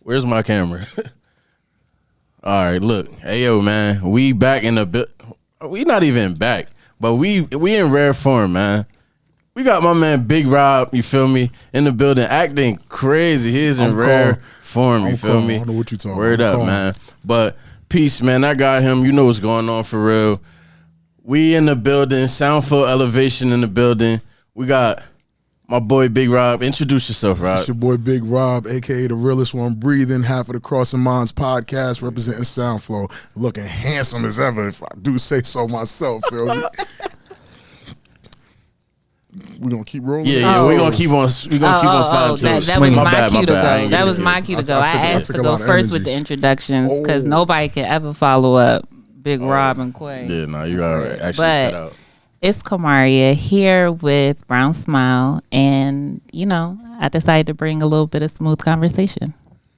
Where's my camera? All right, look. Hey, yo, man. We back in the... We not even back, but we in rare form, man. We got my man Big Rob, you feel me, in the building, acting crazy. He is in rare form, you feel me? I don't know what you talking Word about. up, man. But peace, man. I got him. You know what's going on for real. We in the building. SoundFlow Elevation in the building. We got my boy Big Rob. Introduce yourself, Rob. It's your boy Big Rob, a.k.a. the realest one breathing, half of the Crossing Minds podcast, representing SoundFlow. Looking handsome as ever, if I do say so myself, feel me? We gonna keep rolling? Yeah, we gonna keep on sliding through. That was my cue to go. Bad. That was my cue to go. I asked to go first with the introductions because nobody can ever follow up Big Rob and Quay. Yeah, no, you gotta actually cut out. It's Kamaria here with Brown Smile, and I decided to bring a little bit of smooth conversation.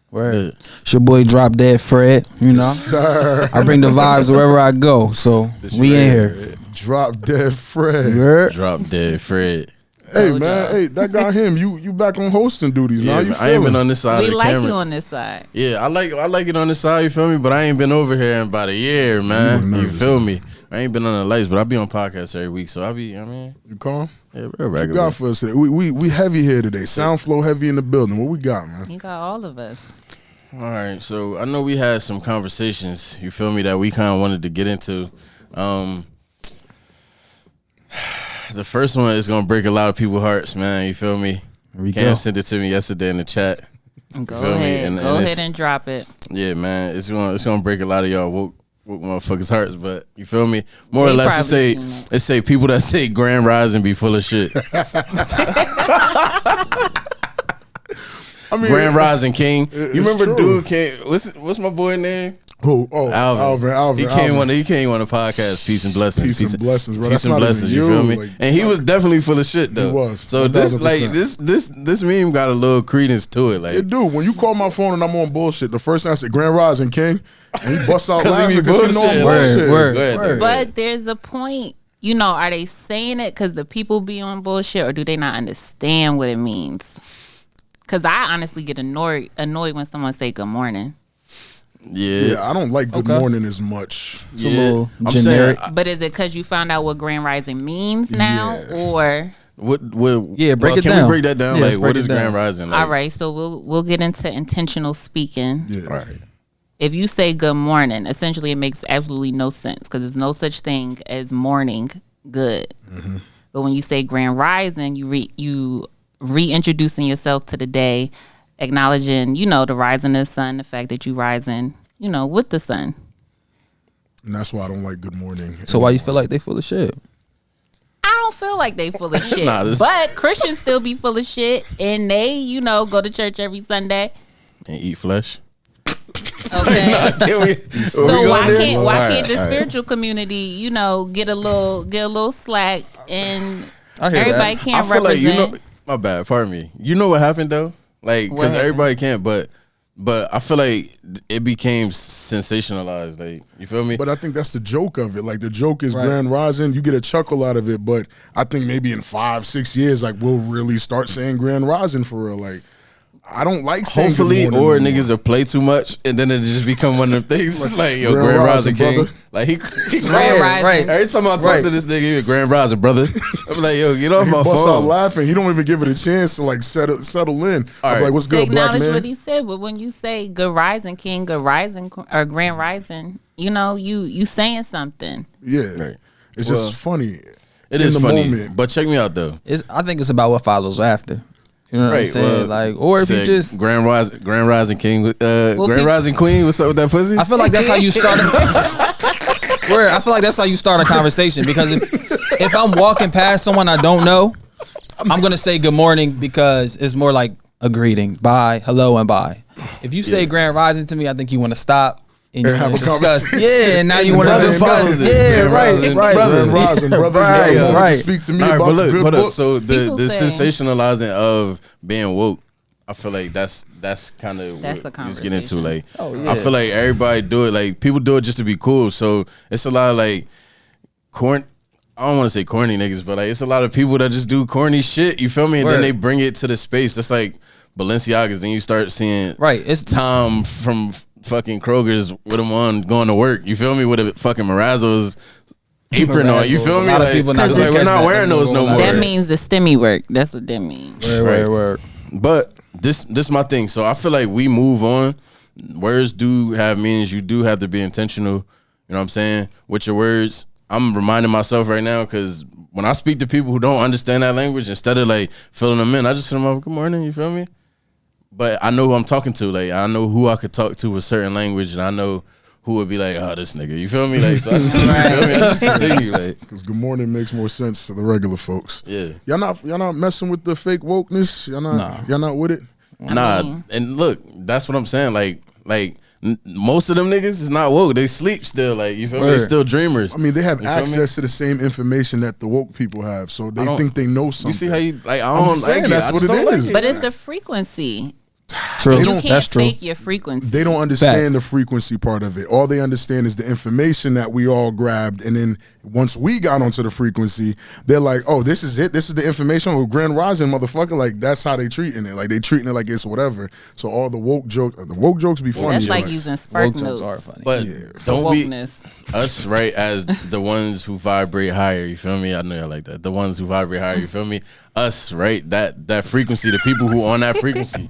Word. It's your boy Drop Dead Fred, Sir. I bring the vibes wherever I go, so we in here. Drop Dead Fred. Word. Drop Dead Fred. Hey, man, hey, that got him. You back on hosting duties now. Yeah, I ain't been on this side of the camera. We like you on this side. Yeah, I like it on this side, you feel me? But I ain't been over here in about a year, man. You feel me? I ain't been on the lights, but I be on podcasts every week, so I be, you calm? Yeah, real regular. What you got for us today? We heavy here today. SoundFlow heavy in the building. What we got, man? You got all of us. All right, so I know we had some conversations, you feel me, that we kind of wanted to get into. The first one is gonna break a lot of people's hearts, man. You feel me? Cam sent it to me yesterday in the chat. Go ahead and drop it. Yeah, man. It's gonna break a lot of y'all woke motherfuckers' hearts, but you feel me? More or less, let's say people that say Grand Rising be full of shit. I mean, Grand Rising King. You remember true. Dude came? What's my boy name? Alvin. He came on the podcast. Peace and blessings. Peace and blessings, bro. Peace and blessings. You feel me? Like, and he was definitely full of shit though. He was. So 1,000%. this meme got a little credence to it. Like it do. When you call my phone and I'm on bullshit, the first thing I say, Grand Rising King, and he busts out laughing because you know I'm bullshit. Word. But there's a point. Are they saying it because the people be on bullshit, or do they not understand what it means? Because I honestly get annoyed when someone say good morning. Yeah, I don't like good morning as much. It's a little generic. But is it because you found out what Grand Rising means now, or break it down. Can we break that down? Yeah, like, what is Grand Rising? Like? All right, so we'll get into intentional speaking. Yeah. All right. If you say good morning, essentially it makes absolutely no sense because there's no such thing as morning good. Mm-hmm. But when you say Grand Rising, you reintroducing yourself to the day, acknowledging, the rising of the sun, the fact that you rising, with the sun. And that's why I don't like good morning. So why you feel like they full of shit? I don't feel like they full of shit. But Christians still be full of shit, and they, go to church every Sunday. And eat flesh. Okay. So why can't the spiritual community, get a little slack, and everybody can't represent? Like, my bad, pardon me. You know what happened though? Like, because everybody can't, but I feel like it became sensationalized. Like, you feel me? But I think that's the joke of it. Like, the joke is Grand Rising. You get a chuckle out of it, but I think maybe in 5-6 years, like, we'll really start saying Grand Rising for real. Like, I don't like saying hopefully, good morning or anymore. niggas will play too much, and then it just become one of them things. It's like, yo, Grand Rising King. Brother. Like, he Grand Rising. Right. Every time I talk to this nigga, he a Grand Rising, brother. I'm like, yo, get off my phone. Out laughing. He don't even give it a chance to like settle in. I'm like, what's good, black man? Acknowledge what he said, but when you say Good Rising King, Good Rising, or Grand Rising, you saying something. Yeah, right. It's just funny. It is funny, moment. But check me out though. I think it's about what follows after. You know what I'm saying? Like, or if you just Grand Rising King, Grand Rising Queen. What's up with that pussy? I feel like that's how you start. I feel like that's how you start a conversation, because if I'm walking past someone I don't know, I'm gonna say good morning because it's more like a greeting, bye, hello, and bye. If you say Grand Rising to me, I think you want to stop and have a conversation. Yeah, and now you want to discuss. Yeah, right. Grand Rising, brother. Right. Speak to me about the good book. So the sensationalizing of being woke, I feel like that's kind of what you was getting into. Like, I feel like everybody do it. Like, people do it just to be cool. So it's a lot of like I don't want to say corny niggas, but like it's a lot of people that just do corny shit. You feel me? And then they bring it to the space. That's like Balenciagas, then you start seeing Right. It's Tom from fucking Kroger's with him on going to work. You feel me? With a fucking Marazzo's apron on. You feel A me? lot of Like, people not cause gonna we're catch not that. wearing those no more. That means the STEMI work. That's what that means. Word. But this my thing. So I feel like we move on. Words do have meanings. You do have to be intentional. You know what I'm saying? With your words. I'm reminding myself right now because when I speak to people who don't understand that language, instead of like filling them in, I just fill them up. Good morning. You feel me? But I know who I'm talking to. Like I know who I could talk to with certain language, and I know who would be like, oh, this nigga. You feel me? Like so. I just continue. Like Because good morning makes more sense to the regular folks. yeah. Y'all not messing with the fake wokeness. Y'all not with it. Nah, and look, that's what I'm saying. Like most of them niggas is not woke. They sleep still. Like you feel me? They still dreamers. I mean, they have You feel me? access to the same information that the woke people have, so they don't- think they know something. You see how you like? I I'm don't just saying, like it. that's I what just it don't like is. it. But it's a frequency. True. You can't That's true. fake your frequency. They don't understand Facts. the frequency part of it. All they understand is the information that we all grabbed, and then once we got onto the frequency, they're like, "Oh, this is it. This is the information with Grand Rising, motherfucker." Like that's how they treating it. Like they treating it like it's whatever. So all the woke jokes be funny. That's to like us. using spark Woke jokes notes. are funny. But For don't be wokeness. us right as the ones who vibrate higher. You feel me? I know you like that. The ones who vibrate higher. You feel me? Us right that frequency. The people who on that frequency.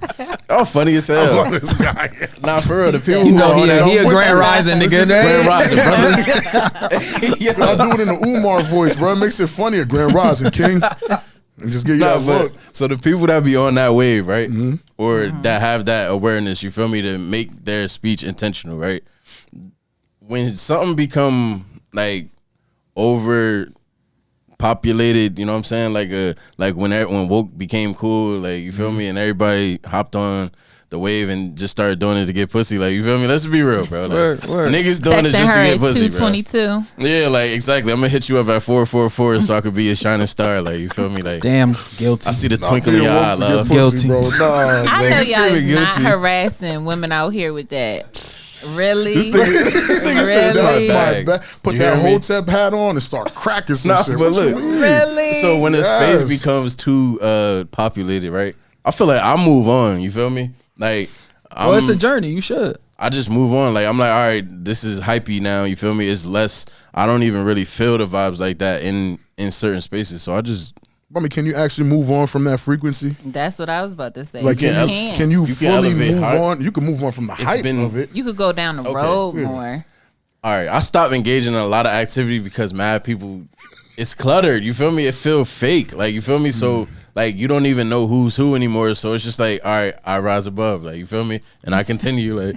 Oh, funny as I hell. love this guy. Nah, for real. The people You who know on he that. a with Grand you. Rising nigga. Grand Rising, brother. I'll do it in the Umar voice, bro. It makes it funnier. Grand Rising King, and just give you Nah, that but look. so the people that be on that wave, right, or that have that awareness, you feel me, to make their speech intentional, right? When something become like over populated, you know what I'm saying? Like when woke became cool, like you feel me, and everybody hopped on the wave and just started doing it to get pussy. Like you feel me? Let's be real, bro. Like, Word. niggas doing it Texting just to her get at pussy, bro. 222. Yeah, like exactly. I'm gonna hit you up at 444 so I could be a shining star. Like you feel me? Like Damn guilty. I see the Nah, twinkle in being your woke eye, to get love. pussy, Guilty. bro. Nah, I know man. y'all is screaming not guilty. harassing women out here with that. Really? This nigga said Really? that's That's bag. my bag. Put You that hear me? Hotep hat on and start cracking some Nah, shit. but What you look. mean? Really? So when a Yes. space becomes too populated, right? I feel like I move on. You feel me? Like Well, it's a journey. You should. I just move on. Like I'm like, all right, this is hypey now. You feel me? It's less. I don't even really feel the vibes like that in certain spaces. So I just I mean, can you actually move on from that frequency? That's what I was about to say. Like, you can- can. Can you, You can fully elevate move hype. on? You can move on from the hype been- of it. You could go down the Okay. road Yeah. more. all right. I stopped engaging in a lot of activity because mad people. It's cluttered. You feel me? It feels fake. Like you feel me? So like you don't even know who's who anymore. So it's just like, all right, I rise above. Like you feel me? And I continue. Like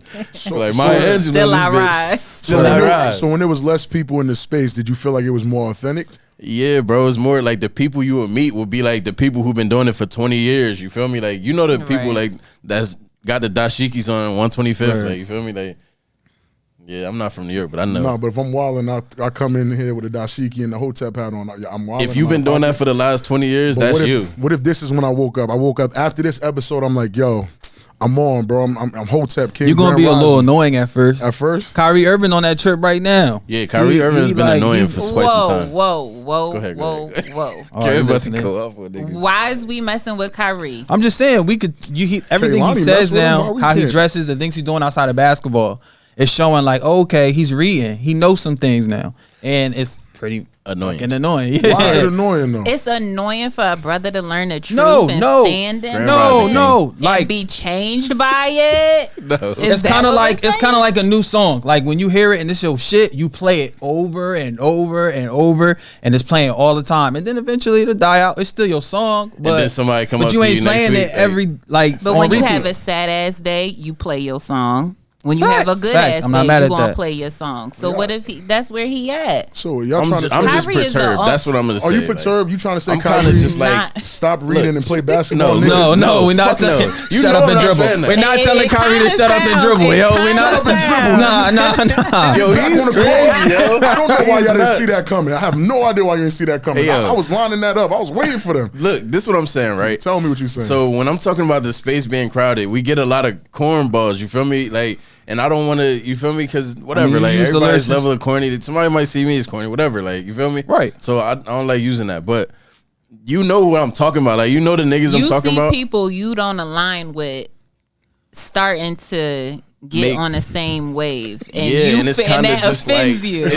like my head's Still I rise. Still I rise. So when there was less people in the space, did you feel like it was more authentic? Yeah, bro. It's more like the people you would meet would be like the people who've been doing it for 20 years. You feel me? Like you know the people Right. like that's got the dashikis on 125th. Right. Like you feel me? Like yeah, I'm not from New York, but I know. No, but if I'm wilding, I come in here with a dashiki and the Hotep hat on. I'm wilding. If you've been doing that for the last 20 years, But that's what if, you. What if this is when I woke up? I woke up after this episode. I'm like, yo, I'm on, bro. I'm Hotep King. You're gonna Grand be a little Rising. annoying at first. At first, Kyrie Irving on that trip right now. Yeah, Kyrie He- Irving has he been like- annoying he- for quite some time. Whoa. Go ahead. Whoa. Oh, Kevin you about to listening? go off with niggas. Why is we messing with Kyrie? I'm just saying we could. Everything Lonnie he mess says with him, why now, we how he can't? dresses, the things he's doing outside of basketball, is showing like, okay, he's reading. He knows some things now, and it's pretty Annoying. fucking annoying. why is it Yeah. annoying though? It's annoying for a brother to learn the truth No, and no. stand in Grand it Rising No, King. no, and like be changed by it. No. it's kind of like a new song. Like when you hear it and it's your shit, you play it over and over and over, and it's playing all the time. And then eventually it'll die out. It's still your song, but then somebody come up but you to ain't you next playing week, it every like. But on when you repeat. have a sad ass day, you play your song. When you Facts, have a good facts. ass I'm not day, mad you at gonna that. play your song. So Yeah. what if that's where he at? So y'all I'm trying just, to I'm say, just Kyrie is the perturbed. on- That's what I'm gonna say. are you like, perturbed? You trying to say I'm kind of Kyrie just like Not- stop reading Look, and play basketball? no, nigga? No, we're not fuck no. saying You shut know up I'm and not dribble. saying that. We're not It- telling it Kyrie to kinda shut up and sounds- dribble, it yo. kinda We're not sounds- Nah. Yo, Back he's on the crazy, yo. I don't know why He's y'all didn't nuts. see that coming. I have no idea why you didn't see that coming. Hey, yo. I was lining that up. I was waiting for them. Look, this is what I'm saying, right? Tell me what you're saying. So when I'm talking about the space being crowded, we get a lot of cornballs. You feel me? Like, and I don't want to. You feel me? Because whatever. I mean, you like use the everybody's lyrics. level of corny. Somebody might see me as corny. Whatever. Like you feel me? Right. So I don't like using that. But you know what I'm talking about. Like, you know the niggas I'm talking about. You see people you don't align with starting to get on the same wave, and and it's kind of just like you. it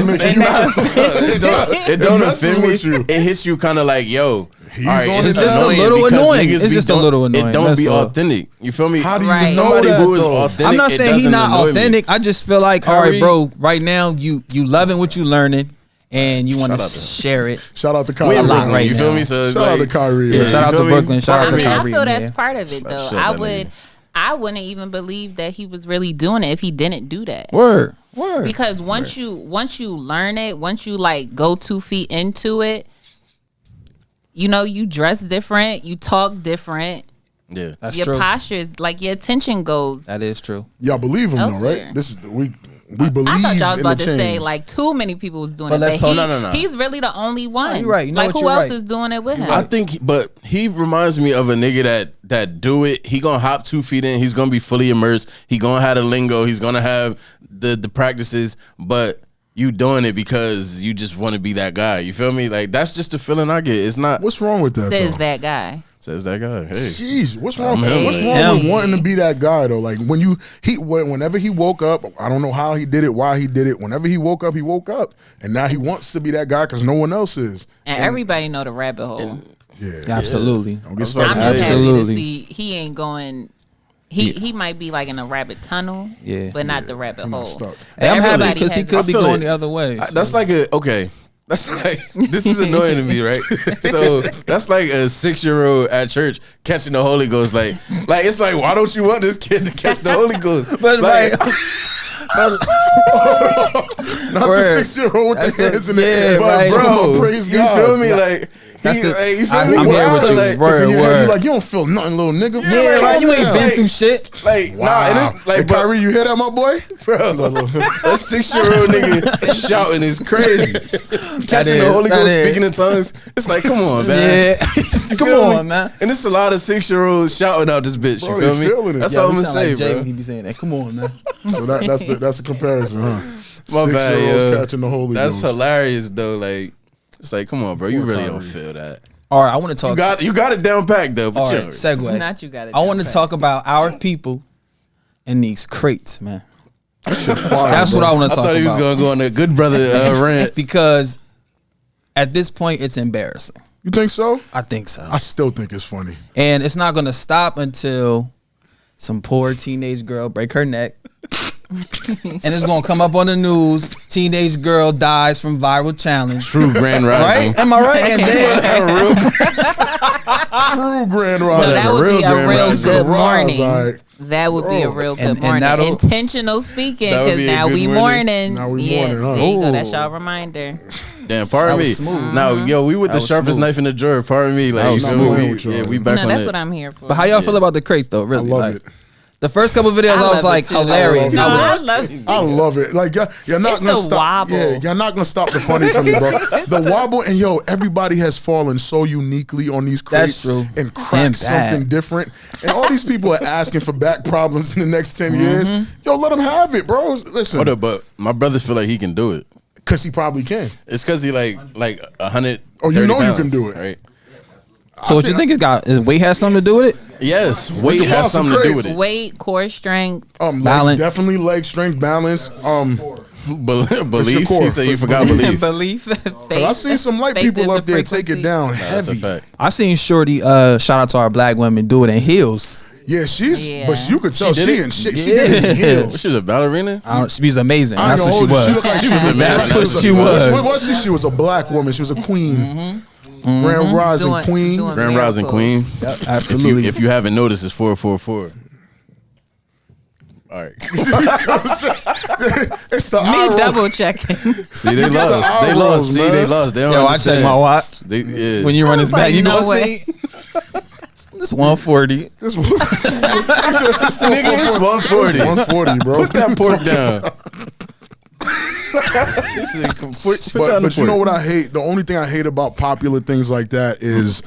don't offend me. It hits you kind of like, yo, it's just a little annoying. It's just a little annoying. It don't be authentic. You feel me? How do you Right. know Somebody that, who is though? authentic. I'm not saying he's not annoy me. authentic. I just feel like, all right, bro, right now you loving what you learning, and you want to share it. Shout out to We Kyrie. in lot Brooklyn, right you feel now. me? So it's Shout out like, to Kyrie. yeah, Shout out you to feel me? Brooklyn. Shout out to I Kyrie. feel that's man. part of it, though. shut that nigga. I wouldn't even believe that he was really doing it if he didn't do that. Word. Because once you learn it, once you like go 2 feet into it, you know, you dress different, you talk different. Yeah, That's your true. posture is like your attention goes. That is true. Y'all believe him though, Elsewhere. right? This is we believe. I thought y'all was in about the to say change. like too many people was doing But it. let's But talk- No. he's really the only one. you're right. You know like what, who you're else right. is doing it with him? I think, but he reminds me of a nigga that do it. He gonna hop 2 feet in. He's gonna be fully immersed. He gonna have the lingo. He's gonna have the practices. But you doing it because you just want to be that guy. You feel me? Like, that's just the feeling I get. It's not. What's wrong with that? Says though? that guy. Says that guy. Hey, Jeez, what's wrong? him. What's wrong with wanting to be that guy though? Like whenever he woke up, I don't know how he did it, why he did it. Whenever he woke up, and now he wants to be that guy because no one else is. And everybody know the rabbit hole. Yeah, Absolutely. Don't get I'm started. just happy to Absolutely. see he ain't going. He might be like in a rabbit tunnel, Yeah. but not the rabbit hole. stuck. Hey, I'm happy Everybody because he has- could I be feel going it. the other way. that's like That's like, this is annoying to me, right? So that's like a 6-year-old at church catching the Holy Ghost. Like it's like, why don't you want this kid to catch the Holy Ghost? But like, Not the 6-year-old with That's the hands in the air, yeah, right. bro. Praise you God. feel me? Like, That's he, it. like, you feel I'm me? here with you. Like, Word, in your head, word. you like, you don't feel nothing, little nigga. Yeah, like, right. You ain't like- been through shit. like, Wow. nah, and it's like, Hey, but, Kyrie, you hear that, my boy? bro, that 6-year-old nigga shouting is crazy. Catching the is, Holy that Ghost, is. speaking in tongues. It's like, come on, man. Yeah. You Come feel on, me? man. And it's a lot of 6-year-olds shouting out this bitch. Bro, You feel they me? feeling it. That's Yeah, all We I'm gonna sound like say, Jay bro. when he be saying that. Come on, man. So that's the comparison, huh? My bad, 6-year-olds yo. catching the Holy That's Ghost. hilarious though. Like, it's like, come on, bro. You Poor really Kyrie. don't feel that. All right, I want to talk. You got it down packed though. But All right, yo, segue. Not you got it. I want to talk about our people and these crates, man. Fire, That's bro. what I want I to talk thought he was about. gonna go on a good brother rant. Because at this point, it's embarrassing. You think so? I think so. I still think it's funny. And it's not going to stop until some poor teenage girl break her neck. And it's going to come up on the news. Teenage girl dies from viral challenge. True Grand Rising. Right? Am I right? And then, True Grand No, Rising. that would real be a Grand real Rising. good Rise, morning. all right. That would be a real good And morning. that'll- Intentional speaking, That would because be a now good we morning. morning. Now we yeah, morning, huh? there you go. Ooh. That's y'all reminder. Damn, pardon That me. was smooth. Now, yo, we with That the was sharpest smooth. knife in the drawer. Pardon me. Like, That you was feel me? smooth. We, yeah, we back No, on that's it. what I'm here for. but how y'all feel about the crates, though? Really? I love Like, it. the first couple videos, I love was it like, too. hilarious. No, I was I love it. I love it. Like you're not It's gonna the stop. wobble. Yeah, you're not gonna stop the funny from me, bro. The wobble and yo, everybody has fallen so uniquely on these crates That's true. and cracked And bad. something different. And all these people are asking for back problems in the next 10 years. Yo, let them have it, bro. Listen, Hold up, but my brother feel like he can do it. because he probably can. It's because he like 100. Oh, you know you can do it. right? So what you think is weight has something to do with it? Yes, weight can has file some something to do crates. with it. Weight, core strength. Balance. Definitely leg strength, balance. Belief. core. He said you forgot belief. Belief. Faith. I seen some light Faith people is up a there take it frequency. down That's a heavy. fact. I seen Shorty, shout out to our black women, do it in heels. Yeah, she's. Yeah. But you could tell She she, did it? ain't shit. She did it in Yeah. heels. She was a ballerina. I don't, she's amazing. I ain't That's gonna what she hold you. was. She looked like She was amazing. That's what she was. What was she? She was a black woman. She was a queen. Grand Rising Doing- queen. doing Grand Rising miracles. Queen. Absolutely. If you haven't noticed, it's 444. All right. It's the Me eye roll. double checking. See, they got the lost. eye They rolls, lost. See, man. they lost. They don't Yo, I understand. check my watch. They, yeah. When you run this Sounds back, like you no gonna way. see. This 140. This Nigga, it's 140. 140, bro. Put that pork down. Put down the But you know pork. what I hate? The only thing I hate about popular things like that is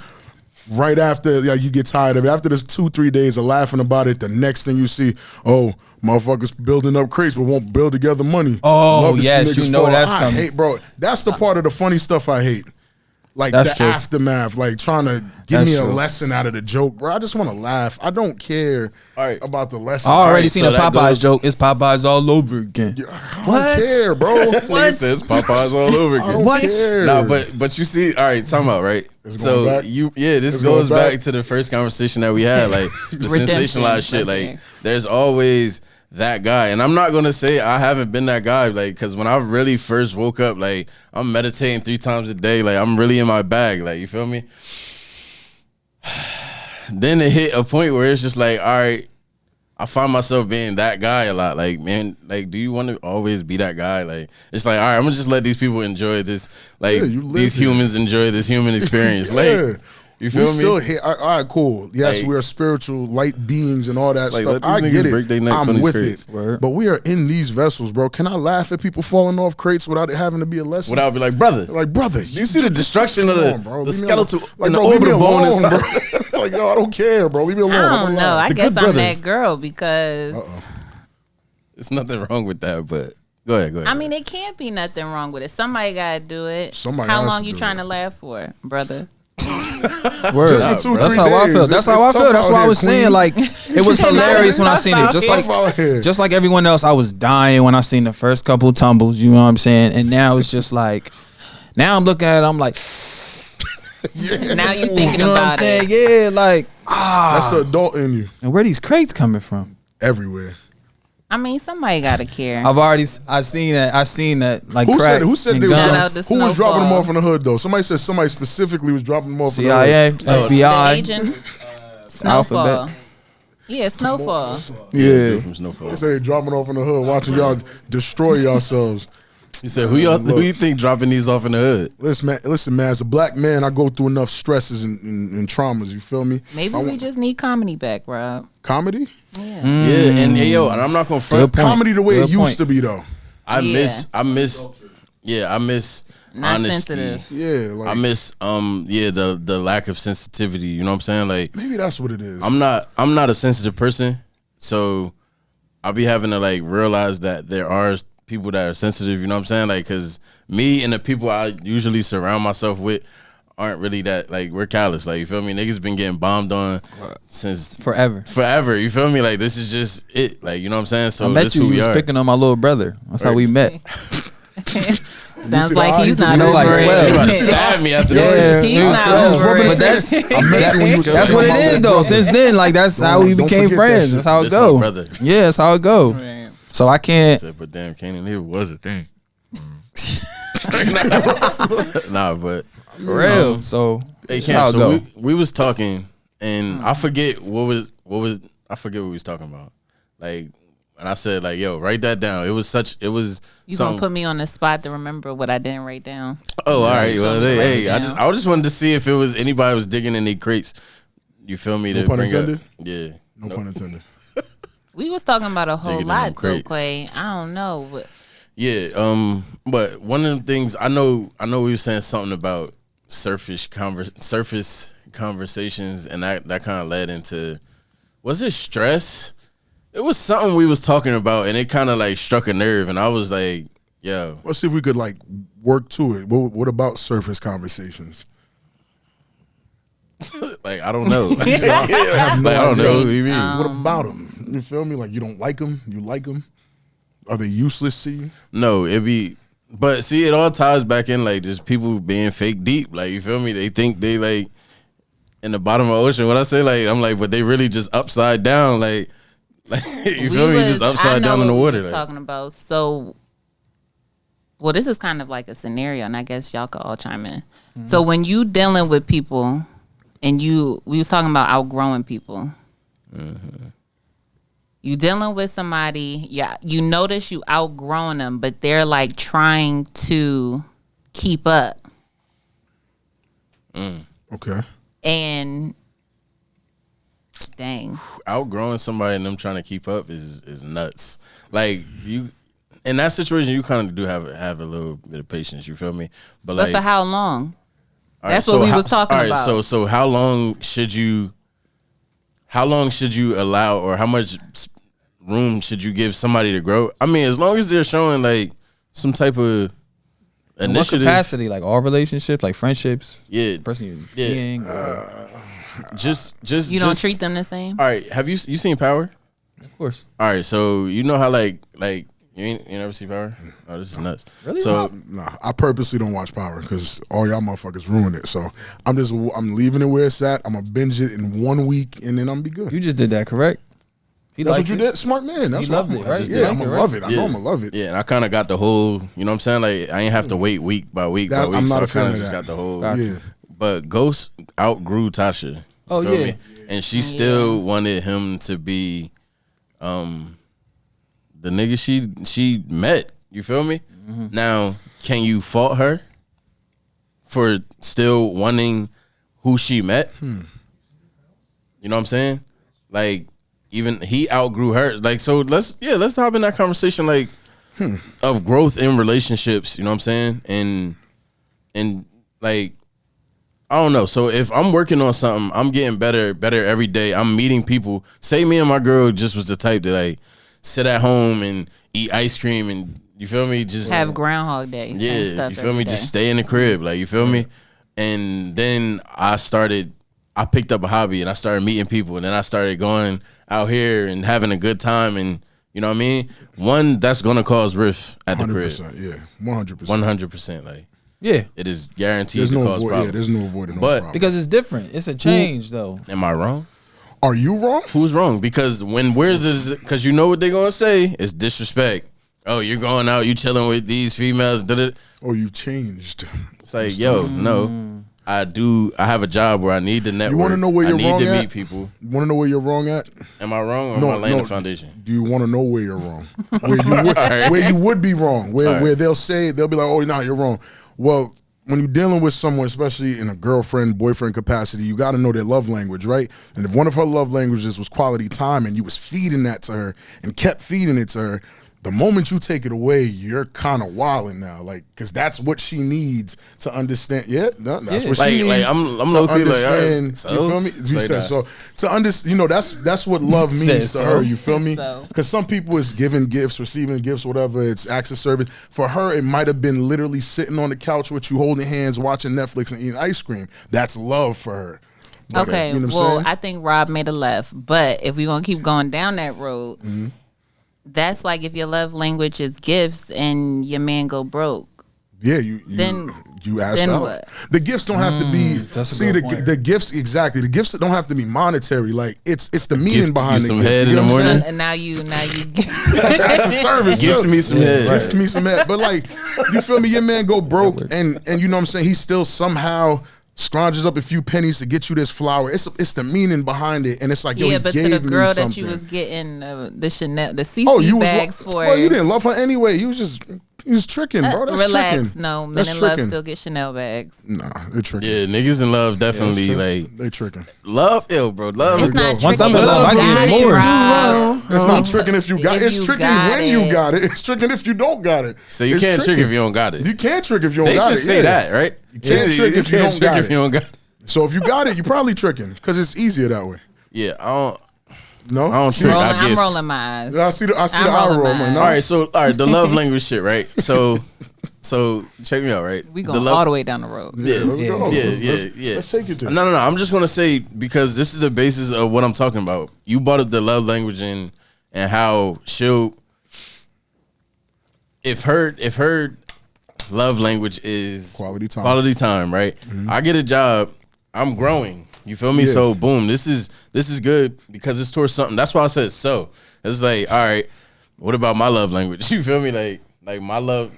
right after you get tired of it. After there's 2-3 days of laughing about it, the next thing you see, oh, motherfuckers building up crates but won't build together money. Oh, Love to see yes, niggas you know fall. that's I coming. hate, bro. That's the part of the funny stuff I hate. like That's the true. aftermath, like trying to give That's me a true. lesson out of the joke, bro. I just want to laugh. I don't care All right. about the lesson. I already right, seen so a that Popeyes goes- joke. It's Popeyes all over again. I don't care, bro. He says Popeyes all over I again. don't What? care. No, but you see, all right, time out, right? It's So going back? this It's goes going back? back to the first conversation that we had, like the Redemption. sensationalized shit. That's Like, it. there's always that guy, and I'm not gonna say I haven't been that guy, like, because when I really first woke up, like, I'm meditating 3 times a day, like, I'm really in my bag, like, you feel me? Then it hit a point where it's just like, all right, I find myself being that guy a lot. Like, man, like, do you want to always be that guy? Like, it's like, all right, I'm gonna just let these people enjoy this. Like, Yeah, you live these here. humans enjoy this human experience. Yeah. Like, you feel we me? still here. All right, cool. Yes, Like- we are spiritual light beings and all that Like, stuff. let these I niggas get break their it. necks on I'm these with crates. it. Word. But we are in these vessels, bro. Can I laugh at people falling off crates without it having to be a lesson? Without be like, brother, Like, brother, do you see the destruction of the, bro. the Leave me skeletal alone. Like, and the bro, leave me orbital bone alone, inside? bro. Like, no, I don't care, bro. Leave me alone. I I'm don't gonna know. lie. I The guess good I'm brother. that girl because There's nothing wrong with that, but go ahead. I mean it can't be nothing wrong with it. Somebody gotta do it. Somebody How has long to you do trying it. to laugh for, brother? Word. Just for 2-3 That's how I days. feel. That's It's how I tough feel. That's out why I here, was saying, queen. like, it was hilarious when I seen it. Just Tough like, out here. just like everyone else, I was dying when I seen the first couple tumbles. You know what I'm saying? And now it's just like, now I'm looking at it, I'm like, Now you thinking you know what I'm about saying? it. Yeah, like, That's the adult in you. and where these crates coming from? Everywhere. I mean, somebody gotta care. I seen that like Who crack said? Who said and they was Shout dropping, out to who was dropping them Snowfall. off in the hood though? Somebody said somebody specifically was dropping them off in the CIA, hood. The FBI. agent Snowfall. Alphabet. Yeah, Snowfall. Yeah. From Snowfall. They say they dropping off in the hood, watching y'all destroy yourselves. He said, who you think dropping these off in the hood? Listen, man. As a black man, I go through enough stresses and traumas. You feel me? Maybe I we want- just need comedy back, Rob. comedy. Yeah. Yeah, and hey, yo, and I'm not gonna front. Good point. Comedy the way it Good used point. to be though. I miss Not honesty. sensitive. Yeah, like I miss the lack of sensitivity. You know what I'm saying? Like, maybe that's what it is. I'm not a sensitive person, so I'll be having to like realize that there are people that are sensitive. You know what I'm saying? Like, because me and the people I usually surround myself with aren't really that, like, we're callous. Like, you feel me? Niggas been getting bombed on since Forever. You feel me? Like, this is just it. Like, you know what I'm saying? So I met this you. who You we was are. picking on my little brother. That's how we met. Sounds see like the eye? he's He not just- over like it. 12. You about to stab me after Yeah. this. He's He was not 12. over But it. that's I met you when you was that's what it my is little though. brother. Since then, like that's how we Don't became forget that friends. shit. That's how it This my go. brother. Yeah, that's how it go. Right. So I can't. Said, but damn, Canaan here was a thing. Nah, but For real. So hey, that's how Cam, it so go. we was talking, and I forget what was I forget what we was talking about. Like, and I said, like, yo, write that down. It was You gonna put me on the spot to remember what I didn't write down? Oh, all right. Well, Write hey, it I down. just wanted to see if it was anybody was digging in their crates. You feel me? No To pun bring intended? up, yeah. No pun intended. We was talking about a whole Digging in them lot though, crates. Quay. I don't know. But Yeah, but one of the things I know we were saying something about surface conversations, and that kind of led into, was it stress? It was something we was talking about, and it kind of like struck a nerve, and I was like, yo, Let's see if we could like work to it. What about surface conversations? like, I don't know. I have no Like, I don't idea. know. What do you mean? What about them? You feel me? Like you don't like them? You like them? Are they useless to you? No, it be, but see, it all ties back in like just people being fake deep. Like, you feel me? They think they like in the bottom of the ocean. What I say, like, I'm like, but they really just upside down. Like you feel me? Just upside down in the water. We was Like, talking about so. Well, this is kind of like a scenario, and I guess y'all could all chime in. Mm-hmm. So when you dealing with people, and we was talking about outgrowing people. Mm-hmm. You dealing with somebody, yeah, you notice you outgrowing them, but they're like trying to keep up. Okay. And dang. outgrowing somebody and them trying to keep up is nuts. Like, you in that situation, you kind of do have a little bit of patience. You feel me? But like, for how long? all right, that's what we how- was talking all right, about. So how long should you allow, or how much room should you give somebody to grow? I mean, as long as they're showing like some type of In what capacity? Like all relationships, like friendships? Yeah. The person you're seeing? Just you don't treat them the same. All right, have you seen Power? Of course. All right, so you know how like you never see Power? Oh, this is nuts. Really? So Nah, I purposely don't watch Power because all y'all motherfuckers ruin it. So I'm leaving it where it's at. I'm gonna binge it in 1 week and then I'm be good. You just did that, correct? That's what you did, smart man. That's You what loved it, right? Yeah, I'm gonna love it. I know I'm gonna love it. Yeah, and I kind of got the whole. You know what I'm saying? Like I ain't have to wait week by week by week. I'm not so a fan I of kinda just that. got the whole. Yeah. But Ghost outgrew Tasha. Oh, feel yeah. me? And she still wanted him to be, the nigga she met. You feel me? Mm-hmm. Now, can you fault her for still wanting who she met? You know what I'm saying? Like, even he outgrew her. Like, so let's hop in that conversation, like, of growth in relationships. You know what I'm saying? And like, I don't know. So if I'm working on something, I'm getting better every day. I'm meeting people. Say me and my girl just was the type to like sit at home and eat ice cream and you feel me? Just Have Groundhog Day. Same yeah, stuff you feel me? every day. Just stay in the crib, like you feel me? And then I picked up a hobby and I started meeting people and then I started going out here and having a good time and you know what I mean? One that's gonna cause rift at the crib. 100%, yeah, 100%. 100%, like Yeah. it is guaranteed There's to no cause problems. there's no avoiding those But- problems. Because it's different. It's a change, though. Am I wrong? Are you wrong? Who's wrong? Because because you know what they're gonna say, it's disrespect. Oh, you're going out, you chilling with these females. Or you've changed? It's like, yo, no. I have a job where I need to network. You want to know where you're I wrong need to at? meet people. You want to know where you're wrong at? Am I wrong or am I laying the foundation? Do you want to know where you're wrong? Where you would be wrong. Where they'll be like, oh, no, you're wrong. Well, when you're dealing with someone, especially in a girlfriend, boyfriend capacity, you got to know their love language, right? And if one of her love languages was quality time and you was feeding that to her and kept feeding it to her, the moment you take it away, you're kind of wilding now, like, because that's what she needs to understand. Yeah, no, that's what she needs. Like I'm low key like, all right, so? You feel me? You Like said that. so to understand. You know, that's what love means to her. You feel me? So. Because some people is giving gifts, receiving gifts, whatever. It's acts of service. For her, it might have been literally sitting on the couch with you, holding hands, watching Netflix, and eating ice cream. That's love for her. Like, Okay, you know what I'm well, saying? I think Rob made a left, but if we're gonna keep going down that road, that's like if your love language is gifts and your man go broke. Yeah, you asked then out. what? The gifts don't have to be. that's a See good point. the gifts exactly. The gifts don't have to be monetary. Like it's the meaning Gift behind you the some gift. head You in know the what I'm morning? saying? And now you That's acts of service. Gift too. me some head. Gift me some head. But like, you feel me? Your man go broke, and you know what I'm saying. He still somehow scrounges up a few pennies to get you this flower. It's the meaning behind it, and it's like, yo, yeah, he but to gave the girl me that something. you was getting the Chanel, the CC Oh, you bags was for. well, you didn't love her anyway. You was tricking, bro. That's Relax, tricking. no, men That's in love tricking. still get Chanel bags. Nah, they're tricking. Yeah, niggas in love definitely like They tricking. love ill, bro. Love It's is not Once tricking. I'm in love, I You give got you it, more. Rob. It's not tricking if you got it. If It's you tricking got when you it. got it. It's tricking if you don't got it. So you It's can't trick tricking. if you don't got it. You can't trick if you don't They got should it. say yeah. that, right? You can't trick if you don't got if it. you don't got it. So if you got it, you're probably tricking because it's easier that way. Yeah, I No, don't trick. I I'm gift. rolling my eyes. I see the I'm eye rolling roll. mine. Man. No. All right, the love language shit, right? So check me out, right? We The going love- all the way down the road. Yeah, let's go. Yeah. Let's take it to. No. I'm just gonna say because this is the basis of what I'm talking about. You brought up the love language and how she'll if her love language is Quality time. right? I get a job, I'm growing. You feel me? Yeah. So boom, this is good because it's towards something. That's why I said so. It's like, all right, what about my love language? You feel me? Like my love,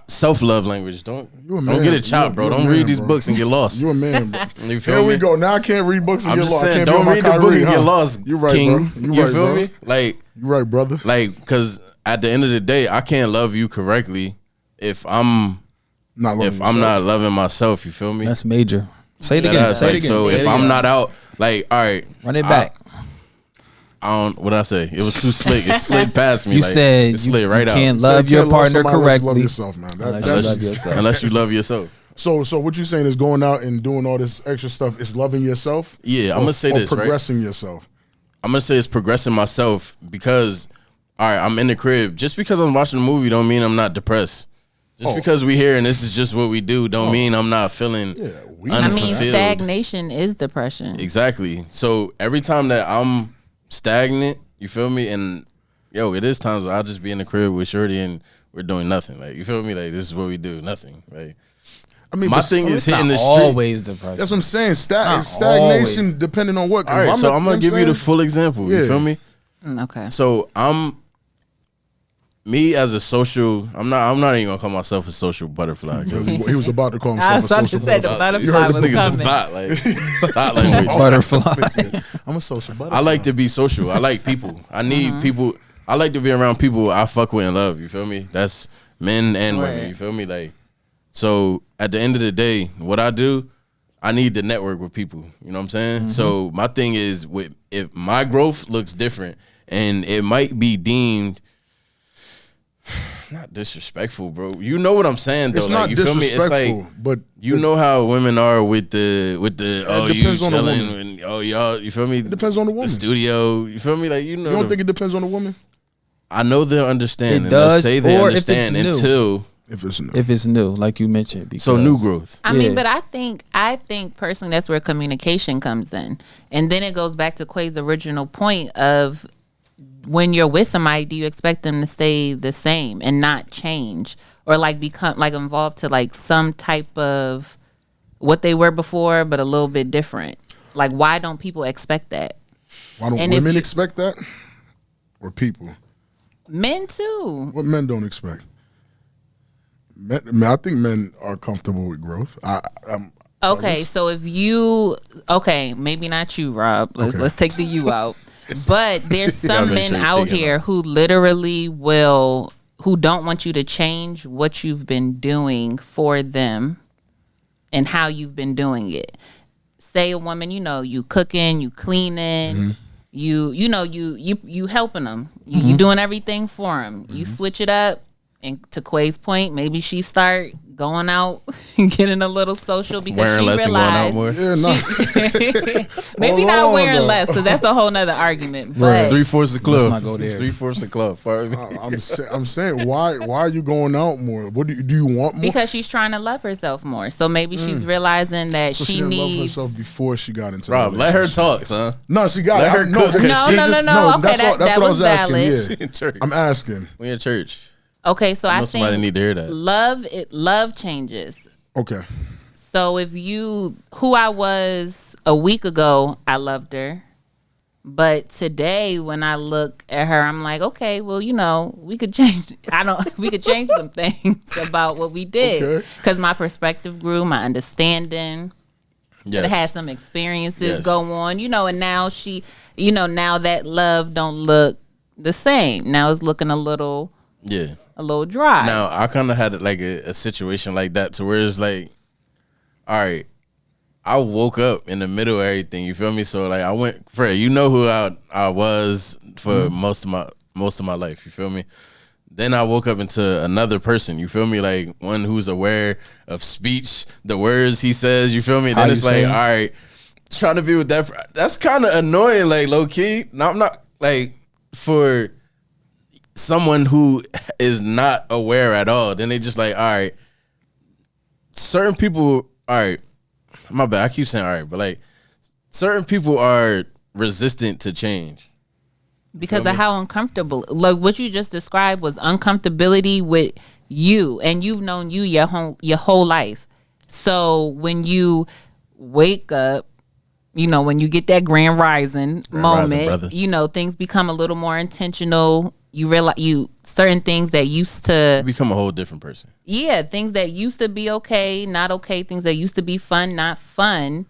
self love language. Don't get it chopped, bro. You a Don't man, read these bro. books and get lost. You a man, bro. You feel Here me? we go. Now I can't read books and I'm get just lost. I saying, can't be don't on my read the book Kyrie, and get huh? lost. You right, King. bro. You right, feel bro. me? Like, You right, brother. because at the end of the day, I can't love you correctly if I'm Not loving yourself. not loving myself. You feel me? That's major. Say it That again. ass, Say it like, again. so Say it if I'm again. not out, like, all right, Run it back. I don't. What I say? It was too slick. It slid past me. You like, said it you slid right out. can't So you love your can't love partner somebody unless you Love correctly. yourself, man. Unless you love yourself. Unless you love yourself. So what you saying is going out and doing all this extra stuff is loving yourself? Yeah, I'm gonna say or this, right? progressing yourself. I'm gonna say it's progressing myself because, all right, I'm in the crib. Just because I'm watching a movie don't mean I'm not depressed. Just because we here and this is just what we do, don't mean I'm not feeling I mean, unfulfilled. stagnation is depression. Exactly. So every time that I'm stagnant, you feel me? And it is times where I'll just be in the crib with Shorty and we're doing nothing. Like, you feel me? Like, this is what we do, nothing. Like, I mean, my thing is hitting the street. Always depression. That's what I'm saying. Stagnation, always. depending on what. All right, so I'm gonna give you the full example. You feel me? Okay. So me as a social. I'm not even gonna call myself a social butterfly. He was about to call I himself was a about to say social the butterfly. You butterfly heard this was nigga's a coming. thought, like thought language. Butterfly. I'm a social butterfly. I like to be social. I like people. I need people. I like to be around people I fuck with and love. You feel me? That's men and women. Right. You feel me? Like, so at the end of the day, what I do, I need to network with people. You know what I'm saying? So my thing is, if my growth looks different, and it might be deemed not disrespectful, bro. You know what I'm saying, though. It's like, not you feel me? It's disrespectful, like, but you know how women are with the oh, you depends on the chilling woman. and oh, y'all, you feel me? It depends on the The woman. studio, you feel me? Like, you know, You don't think it depends on the woman? I know they'll understand. It and they'll does, say they or if it's understand new. until If it's new. If it's new, like you mentioned. Because so new growth. I mean, Yeah. but I think personally that's where communication comes in. And then it goes back to Quay's original point of when you're with somebody, do you expect them to stay the same and not change or like become like involved to like some type of what they were before, but a little bit different? Like, why don't people expect that? Why don't And if women you- expect that? Or people? Men too. What men don't expect? I think men are comfortable with growth. Okay, so if you maybe not you, Rob. Let's take the you out. But there's some Gotta make men sure you out take it here who literally who don't want you to change what you've been doing for them and how you've been doing it. Say a woman, you cooking, you cleaning, you helping them, you doing everything for them. You switch it up, and to Quay's point, maybe she start going out and getting a little social because Wearing she less and going out realized more. Yeah, no. maybe Hold not on, wearing though. less because that's a whole nother argument. But 3/4 of club. Let's not go there. 3/4 of club. I'm saying why are you going out more? What do you want more? because she's trying to love herself more, so maybe she's realizing that So she didn't love needs. herself before she got into. Rob, the let her relationship. talk, son. No, she got Let her no, cook, 'cause No, she's no, no, just- no. Okay, that's that what I was was asking. valid. Yeah, In church. I'm asking. We in church. Okay, so I I know somebody think need to hear that. love changes. Okay, So if who I was a week ago, I loved her. But today when I look at her, I'm like, okay, well, we could change we could change some things about what we did. Okay. Cuz my perspective grew, my understanding. Yes. It had some experiences Yes. go on, and now now that love don't look the same. Now it's looking a little dry. Now I kind of had like a situation like that to where it's like, all right, I woke up in the middle of everything. You feel me? So like I went, Fred. You know who I was for most of my life. You feel me? Then I woke up into another person. You feel me? Like one who's aware of speech, the words he says. You feel me? Then How it's you like, say all it? right, trying to be with that. That's kind of annoying. Like low key. No, I'm not like for someone who is not aware at all. Then they just like, all right, certain people. All right, my bad. I keep saying all right, but like certain people are resistant to change. Because of how uncomfortable, like what you just described was uncomfortability with you, and you've known you your whole life. So when you wake up, when you get that grand rising moment, brother. Things become a little more intentional. You realize certain things that used to You become a whole different person. yeah, things that used to be okay, not okay, things that used to be fun, not fun.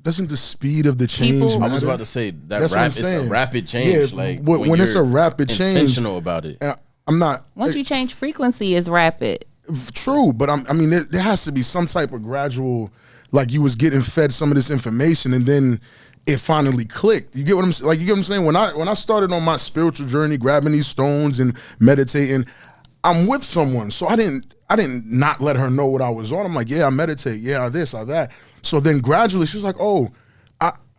doesn't the speed of the change People- I was matter? about to say that That's what I'm it's a saying. rapid change. Yeah, like when it's you're a rapid change, intentional about it. And I'm not Once you change frequency, is rapid. true, but I mean, there has to be some type of gradual, like you was getting fed some of this information, and then it finally clicked. You get what I'm saying? Like you get what I'm saying? When I started on my spiritual journey, grabbing these stones and meditating, I'm with someone, so I didn't not let her know what I was on. I'm like, yeah, I meditate, yeah, I this, I that. So then gradually, she was like, oh,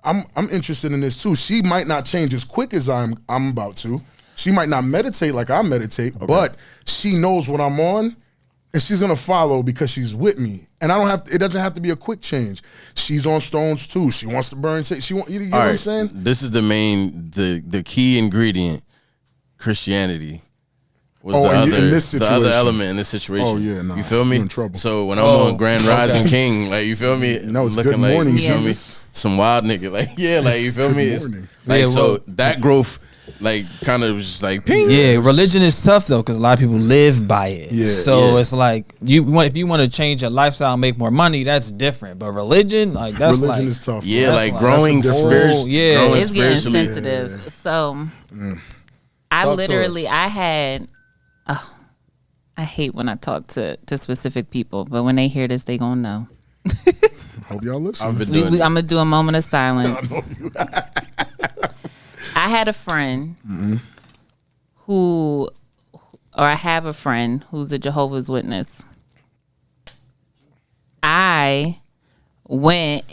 I'm interested in this too. She might not change as quick as I'm about to. She might not meditate like I meditate, but she knows what I'm on, and she's gonna follow because she's with me, and I don't have. It doesn't have to be a quick change. She's on stones too. She wants to burn. She want. You know what I'm saying? This is the key ingredient. Christianity was the other element in this situation. Oh yeah, nah, you feel me? You're in trouble. So when I'm on Grand Rising King, like you feel me? No, it's looking good like morning, you feel me? Jesus. Some wild nigga, like like you feel me? It's, morning. like so well, that growth, like kind of was just like ping. Yeah, religion is tough though because a lot of people live by it. Yeah. So it's like if you want to change your lifestyle, and make more money, that's different. But religion, like that's Religion like is tough. Yeah, bro. like growing that's a spiritually. yeah. growing It's getting spiritually. sensitive. So I Talk to literally, us. I had, I hate when I talk to specific people, but when they hear this, they gonna know. Hope y'all listen. I've been doing. I'm gonna do a moment of silence. I had a friend I have a friend who's a Jehovah's Witness. I went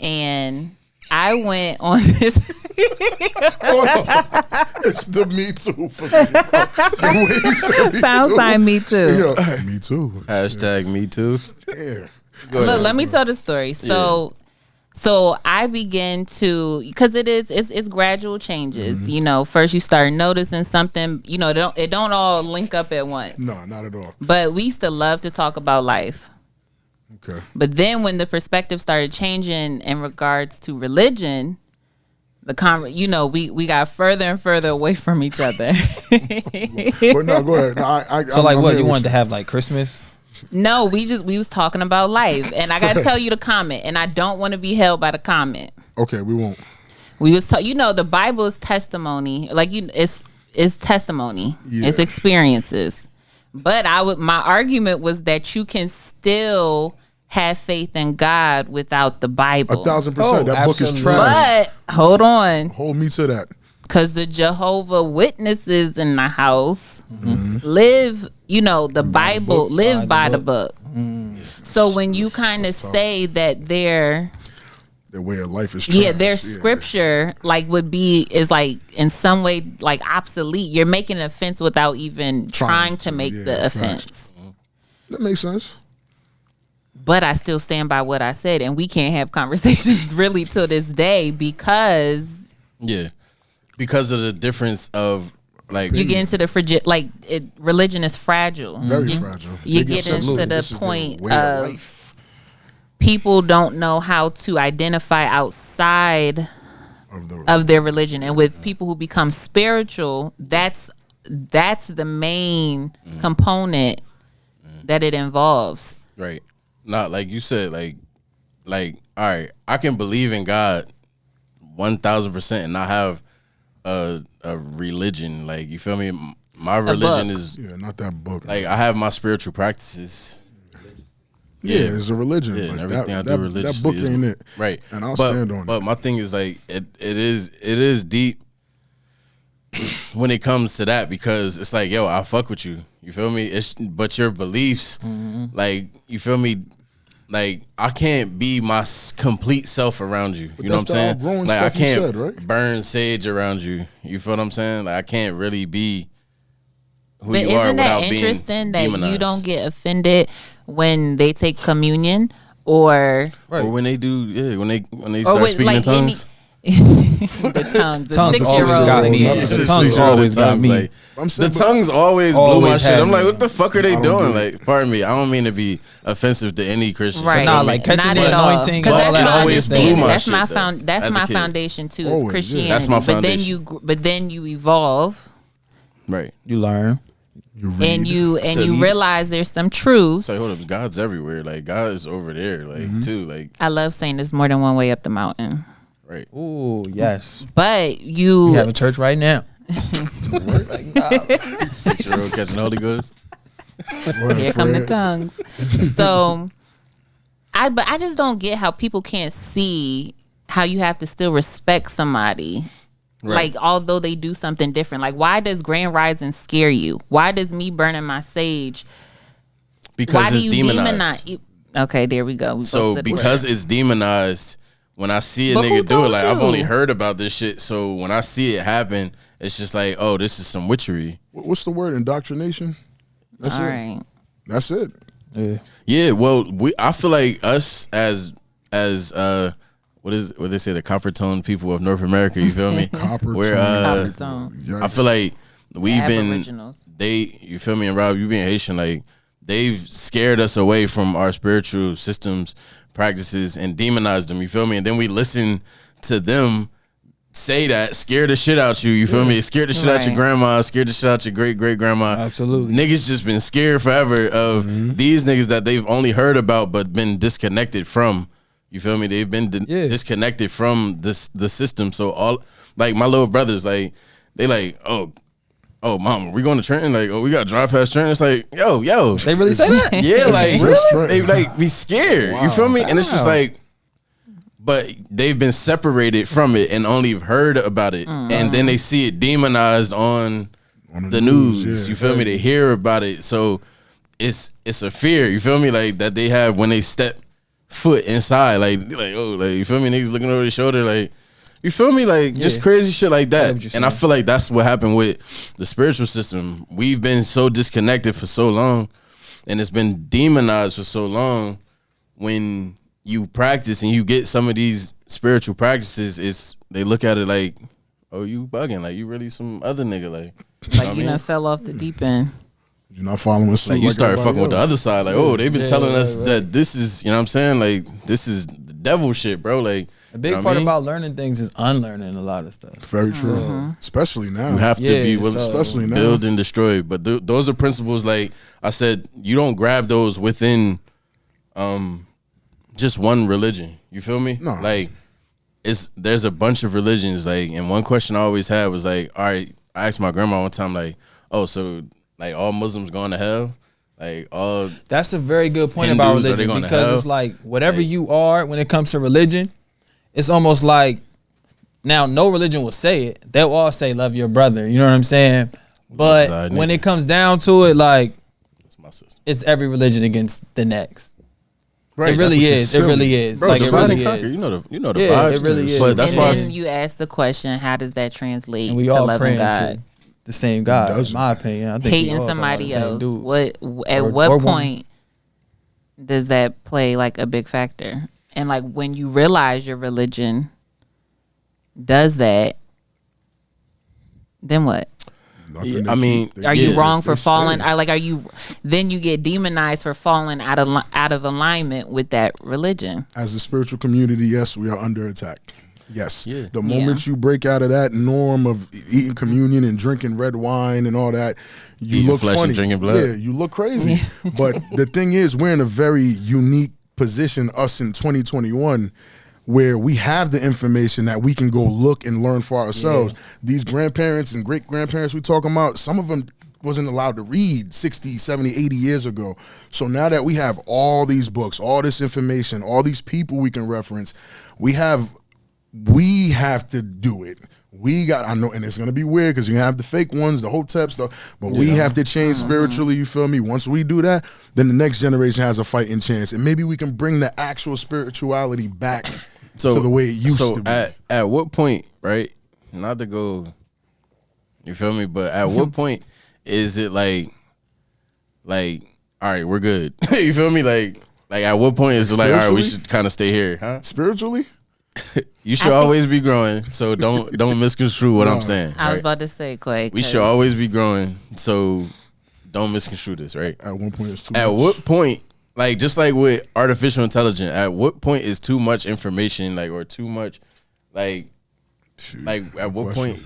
on this. It's the Me Too for me. Bro. The way you said Me Pound Too. sign me too. Yeah, Me Too. Hashtag me too. Yeah. Look, let me tell the story. So I began to, because it's gradual changes. You know, first you start noticing something. You know, it don't all link up at once. No, not at all. But we used to love to talk about life. Okay. But then when the perspective started changing in regards to religion, we got further and further away from each other. But no, go ahead. No, So like, what you wanted to have like Christmas? No, we was talking about life, and I gotta tell you the comment, and I don't want to be held by the comment. Okay, we won't. We was the Bible is testimony, like it's testimony, Yeah. it's experiences. But my argument was that you can still have faith in God without the Bible. 1,000%. That book is absolutely. trash. But hold on, Hold me to that. because the Jehovah Witnesses in the house live, the Bible, live by the book. So when you kind of tough. say that their way of life is trash. their scripture is like in some way like obsolete, you're making an offense without even trying to make the facts. offense. That makes sense. But I still stand by what I said, and we can't have conversations really till this day because Because of the difference of like you get into the religion is fragile. Very fragile. You They get into absolutely- the this is their point way of life people don't know how to identify outside of the of their religion, and with people who become spiritual, that's the main component that it involves. right. Not like you said, like all right, I can believe in God 1,000% and not have a religion. Like you feel me? My religion book. is not that book. like I have my spiritual practices. Yeah, it's a religion. Yeah, but and everything I that do religiously that book is, ain't it. Right. And I'll but, stand on but it. my thing is like it is deep when it comes to that because it's like, yo, I fuck with you. You feel me? But your beliefs, like, you feel me? Like, I can't be my complete self around you. You know what I'm that's the saying? outgrowing Like, I stuff you can't said, right? burn sage around you. You feel what I'm saying? Like, I can't really be who But you are isn't without that interesting being that demonized. you don't get offended when they take communion or Or when they do, when they or start with speaking in tongues. the tongues, the Tongues always 6-year-old. got me. Another The tongues 6-year-old always got tongues, me. like, I'm the saying, tongues always blew Always my shit. had I'm like, me. what the fuck are they I don't doing? get it. Like, pardon me, I don't mean to be offensive to any Christian. Right. Nah, like catching Not the at all. anointing, 'Cause all that's that my always blew understanding. my That's shit, my though, that's as a my kid. foundation too. Always, Is yeah. Christianity. That's my But then you evolve Right. You learn. you read. and you So you- realize there's some truths. So hold up, God's everywhere. Like God is over there. Like too. Like I love saying there's more than one way up the mountain. right. Ooh, yes. But We you have a church right now. 6-year-old catching Holy Ghost. here come the tongues. So I just don't get how people can't see how you have to still respect somebody. Right. Like although they do something different. Like why does Grand Rising scare you? Why does me burning my sage? Because Why do it's you demonized. demonize? Okay, there we go. We So both said the because word. it's demonized, when I see a But who nigga do it, told like I've you? only heard about this shit. So when I see it happen, it's just like, oh, this is some witchery. What's the word? Indoctrination. That's all it. right. That's it. Yeah, well, I feel like us as what they say, the copper tone people of North America, you feel me? Copper Copper tone. Yikes. I feel like we've been Aboriginals. you feel me, and Rob, you being Haitian, like they've scared us away from our spiritual systems, practices, and demonized them, you feel me? And then we listen to them say that, scare the shit out you feel me? Scared the shit out your grandma, scared the shit out your great grandma. Absolutely. Niggas just been scared forever of these niggas that they've only heard about but been disconnected from. You feel me? They've been disconnected from the system. So all, like, my little brothers, like, they like, oh mom, we going to Trenton? Like, oh, we got to drive past Trenton? It's like, yo. They really say that? Yeah, like, Really? they like be scared. Wow. You feel me? And it's just like, but they've been separated from it and only heard about it. And then they see it demonized on the news. You feel me? They hear about it. So it's a fear, you feel me? Like, that they have when they step foot inside. Like oh, like, you feel me? Niggas looking over their shoulder, like, you feel me? Like, just crazy shit like that. And I feel like that's what happened with the spiritual system. We've been so disconnected for so long, and it's been demonized for so long. When you practice and you get some of these spiritual practices, they look at it like, oh, you bugging, like, you really some other nigga, like you done fell off the deep end. You're not following suit. Like, you started fucking with the other side, like, oh, they've been telling us that this is, you know what I'm saying, like, this is the devil shit, bro. Like, a big part about learning things is unlearning a lot of stuff. Very true, especially now. You have to be willing, especially now, build and destroy. But those are principles. Like I said, you don't grab those within just one religion. You feel me? No. Like, there's a bunch of religions. Like, and one question I always had was like, all right, I asked my grandma one time, like, oh, so like all Muslims going to hell? Like, all that's a very good point Hindus, about are they religion, going to because hell? it's like whatever you are when it comes to religion, it's almost like, now no religion will say it. They'll all say love your brother. You know what I'm saying? But when it comes down to it, like, it's every religion against the next. Right, it really is. It really is. Bro, like, it really conquer. is. You know the vibes. It really is. But that's And why then you ask the question, how does that translate And we to all loving praying God? to the same God, in my opinion. I think we Hating all talking about the somebody same else. dude. At Or what woman. point does that play like a big factor? And like, when you realize your religion does that, then what? I mean, Are you wrong for falling? Are you? Then you get demonized for falling out of alignment with that religion. As a spiritual community, yes, we are under attack. Yes. Yeah. The moment you break out of that norm of eating communion and drinking red wine and all that, you Eating look flesh funny. and drinking blood. Yeah, you look crazy. But the thing is, we're in a very unique position, us in 2021, where we have the information that we can go look and learn for ourselves. These grandparents and great-grandparents we talking about, some of them wasn't allowed to read 60, 70, 80 years ago. So now that we have all these books, all this information, all these people we can reference, we have to do it. I know, and it's gonna be weird because you have the fake ones, the hotep stuff, but we have to change spiritually, you feel me? Once we do that, then the next generation has a fighting chance. And maybe we can bring the actual spirituality back to the way it used to be. At what point, right? Not to go, you feel me? But at what point is it like, all right, we're good? You feel me? Like at what point is it like, all right, we should kind of stay here, huh? Spiritually? You should always be growing, so don't misconstrue what I'm saying. I was right? about to say, Quake. We should always be growing, so don't misconstrue this, right? At one point, it's too At much. what point, like, just like with artificial intelligence, at what point is too much information, like, or too much, like at what point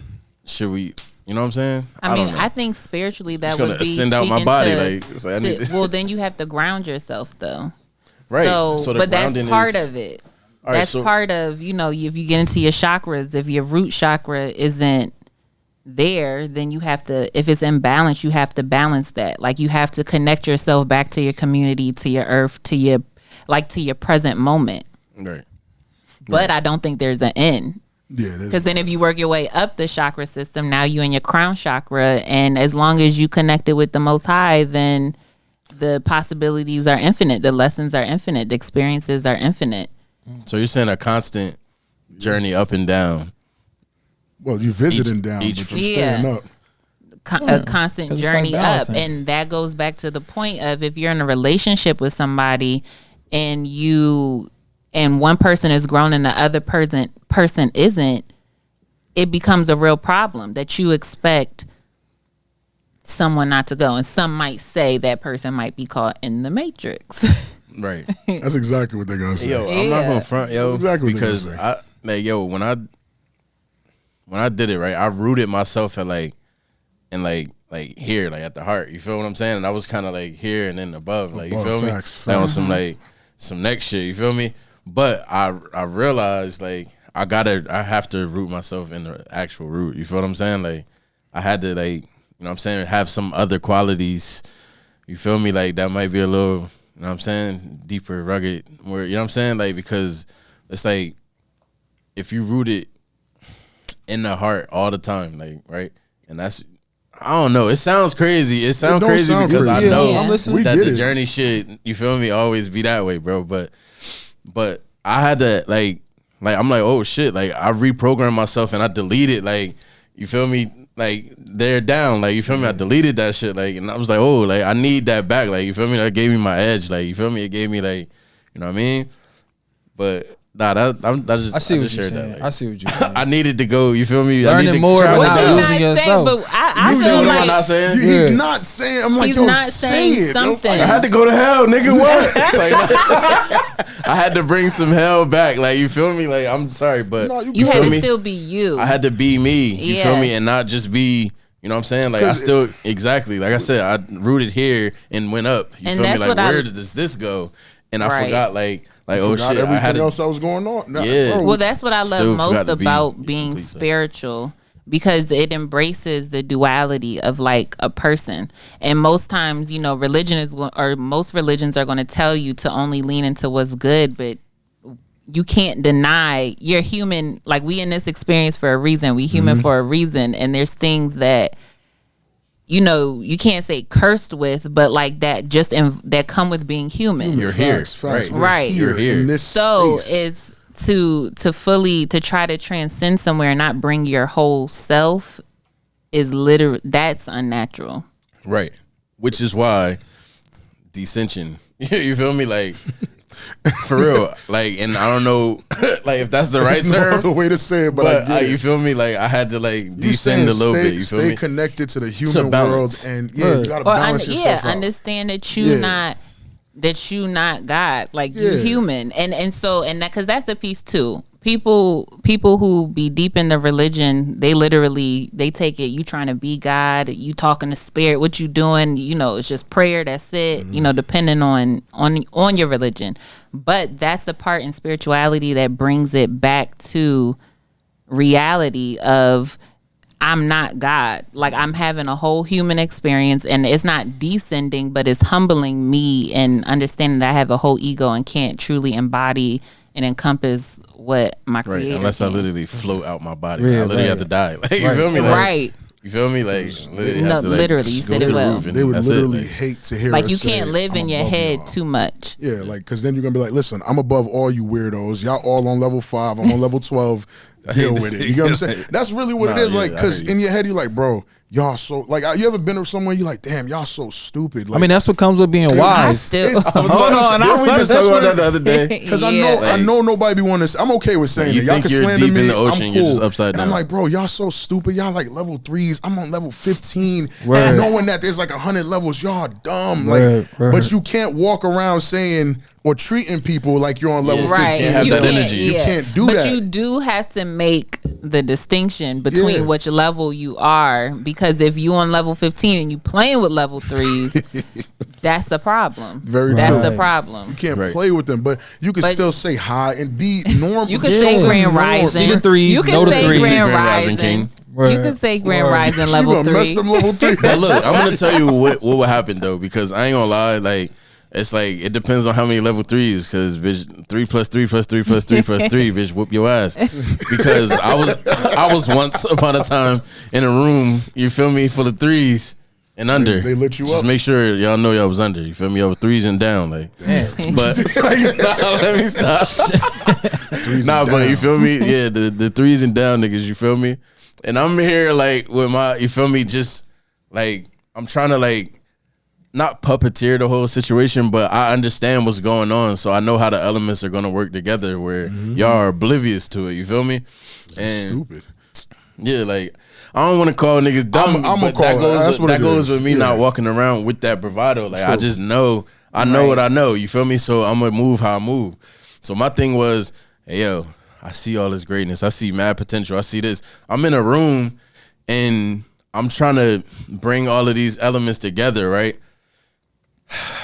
should we, you know what I'm saying? I think spiritually that would be ascend out my speaking body, to- like, it's like I need to. well, then you have to ground yourself, though. Right. So the but that's grounding part is- of it. All right, That's so- part of, if you get into your chakras, if your root chakra isn't there, then you have to, if it's imbalanced, you have to balance that. Like, you have to connect yourself back to your community, to your earth, to your present moment. Right. But I don't think there's an end. Yeah, Because then if you work your way up the chakra system, now you in your crown chakra, and as long as you connected with the Most High, then the possibilities are infinite, the lessons are infinite, the experiences are infinite. So you're saying a constant journey up and down. well, you're visiting down, each- but you're staying up. a constant 'cause it's like journey up, balancing. and that goes back to the point of if you're in a relationship with somebody and one person is grown and the other person isn't, it becomes a real problem that you expect someone not to go, and some might say that person might be caught in the matrix. Right. That's exactly what they're gonna say. Yo, I'm not Yeah. gonna front, yo, That's exactly what because they're I like, yo, when I did it right, I rooted myself at like here, like at the heart. You feel what I'm saying? And I was kind of like here and then above, like you Above, feel facts, me? Like on facts. some next shit. You feel me? But I realized like I have to root myself in the actual root. You feel what I'm saying? Like I had to like, you know what I'm saying, have some other qualities. You feel me? Like that might be a little, you know what I'm saying, deeper, rugged, more, you know what I'm saying? Like because it's like if you root it in the heart all the time, like, right? And that's, I don't know. It sounds crazy. It sounds don't crazy sound because crazy. I know Yeah. I'm listening. We that get the it. journey shit, you feel me, always be that way, bro. But I had to like I'm like, oh shit, like I reprogrammed myself and I deleted, like, you feel me, like they're down, like, you feel me, I deleted that shit, like, and I was like, oh, like I need that back, like, you feel me, that gave me my edge, like, you feel me, it gave me like, you know what I mean? But nah, I see what you're shared saying. that, I see what you're saying. I needed to go. You feel me? I Learning need to more, travel but not down. losing yourself. But I You feel know what like I'm not saying? He's Yeah. not saying. I'm like, He's yo, not say saying it. something. I had to go to hell, nigga. What? It's like, I had to bring some hell back. Like, you feel me? Like, I'm sorry, but No, you feel had to me? still be you. I had to be me. You feel Yeah. me? And not just be, you know what I'm saying? Like, I 'Cause still, exactly. Like I said, I rooted here and went up. You And feel me? that's Like, what where does this go? And I Right. forgot, like oh Forgot shit, I everything had to, else that was going on. Nah, Yeah. bro, Well, that's what I love Still most forgot to be about being complete, though. spiritual, because it embraces the duality of like a person. And most times, you know, most religions are going to tell you to only lean into what's good, but you can't deny you're human. Like, we in this experience for a reason. We human for a reason, and there's things that, you know, you can't say cursed with, but like that that come with being human. You're here. Facts, facts. Right. We're Right. Here You're here. in this So space. it's to try to transcend somewhere and not bring your whole self is that's unnatural. Right. Which is why dissension. You feel me? Like, for real. Like, and I don't know, like, if that's the right There's no term. other way to say it, but I get it. You feel me? Like, I had to like You descend saying a little stay, bit. You feel stay me? connected to the human world, balance. and yeah, you gotta balance yourself out. Understand that Yeah. you not God, like Yeah. you human, and that, because that's the piece too. People who be deep in the religion, they take it, you trying to be God, you talking to spirit, what you doing, you know, it's just prayer, that's it, you know, depending on your religion. But that's the part in spirituality that brings it back to reality of, I'm not God. Like, I'm having a whole human experience, and it's not descending, but it's humbling me and understanding that I have a whole ego and can't truly embody and encompass what my Right. creator Unless I can. literally float out my body. Yeah, I literally right. have to die. Like, you Right. feel me? Like, Right. You feel me? Like, literally, No, have to, like, literally, you go said through it the well. roof and They would that's literally it. Like, hate to hear Like, us you can't say, live "I'm in your above head y'all." too much. Yeah, like, because then you're gonna be like, listen, I'm above all you weirdos. Y'all all on level 5. I'm on level 12. Deal with it. You know what I'm saying? That's really what it Nah, is. yeah, Like, I because hear you. in your head, you're like, bro, y'all so like. You ever been to somewhere? You're like, damn, y'all so stupid. Like, I mean, that's what comes with being I wise. still it's- Hold on, Didn't we just talk about that the other day? Because I Yeah. know nobody be wanting to. I'm okay with saying You that. Y'all think can you're slander deep me. in the ocean, I'm you're cool. just upside And I'm down. like, bro, y'all so stupid. Y'all like level 3s. I'm on level 15. Right. And knowing that there's like 100 levels, y'all dumb. Right, Like, right. but you can't walk around saying or treating people like you're on level Yeah. 15. Right. can't have you that can't, energy. You yeah. can't do but that. you do have to make the distinction between Yeah. which level you are, because if you on level 15 and you playing with level 3s, that's the problem. Very That's true. the problem. You can't Right. play with them, but you can But- still say hi and be normal. You can Show say them Grand norm. Rising. See the threes, You can know the say threes. Grand Grand Rising. Rising King. You Right. can say Grand Right. Rising You level gonna mess 3. them level 3. But look, I'm gonna tell you what would happen though, because I ain't gonna lie, like, it's like it depends on how many level 3s, because bitch, 3 plus 3 plus 3 plus 3 plus 3, bitch, whoop your ass. Because I was once upon a time in a room, you feel me, full of 3s and under. They lit you Just up. make sure y'all know y'all was under. You feel me? Y'all was 3s and down, like. But nah, let me stop. Nah, but you feel me? Yeah, the 3s and down niggas. You feel me? And I'm here like with my, you feel me? Just like I'm trying to like not puppeteer the whole situation, but I understand what's going on, so I know how the elements are gonna work together where y'all are oblivious to it. You feel me? And Stupid. yeah, like I don't want to call niggas dumb, I'm but call that goes with me Yeah. not walking around with that bravado. Like I True. just know, I know what I know. You feel me? So I'm gonna move how I move. So my thing was, hey yo, I see all this greatness. I see mad potential. I see this. I'm in a room and I'm trying to bring all of these elements together, right?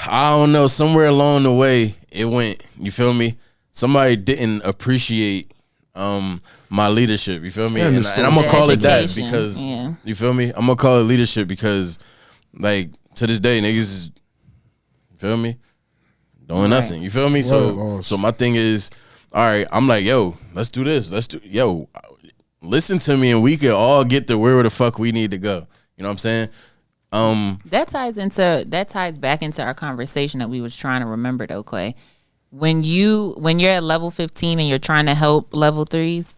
I don't know. Somewhere along the way, it went. You feel me? Somebody didn't appreciate my leadership. You feel me? Yeah, And I'm gonna The call it that education, because yeah. you feel me. I'm gonna call it leadership because, like, to this day, niggas is, you feel me, doing nothing. You feel me? So my thing is, all right. I'm like, yo, let's do this. Yo, listen to me, and we can all get to where the fuck we need to go. You know what I'm saying? That ties back into our conversation that we was trying to remember though, Clay. When you're at level 15 and you're trying to help level 3s,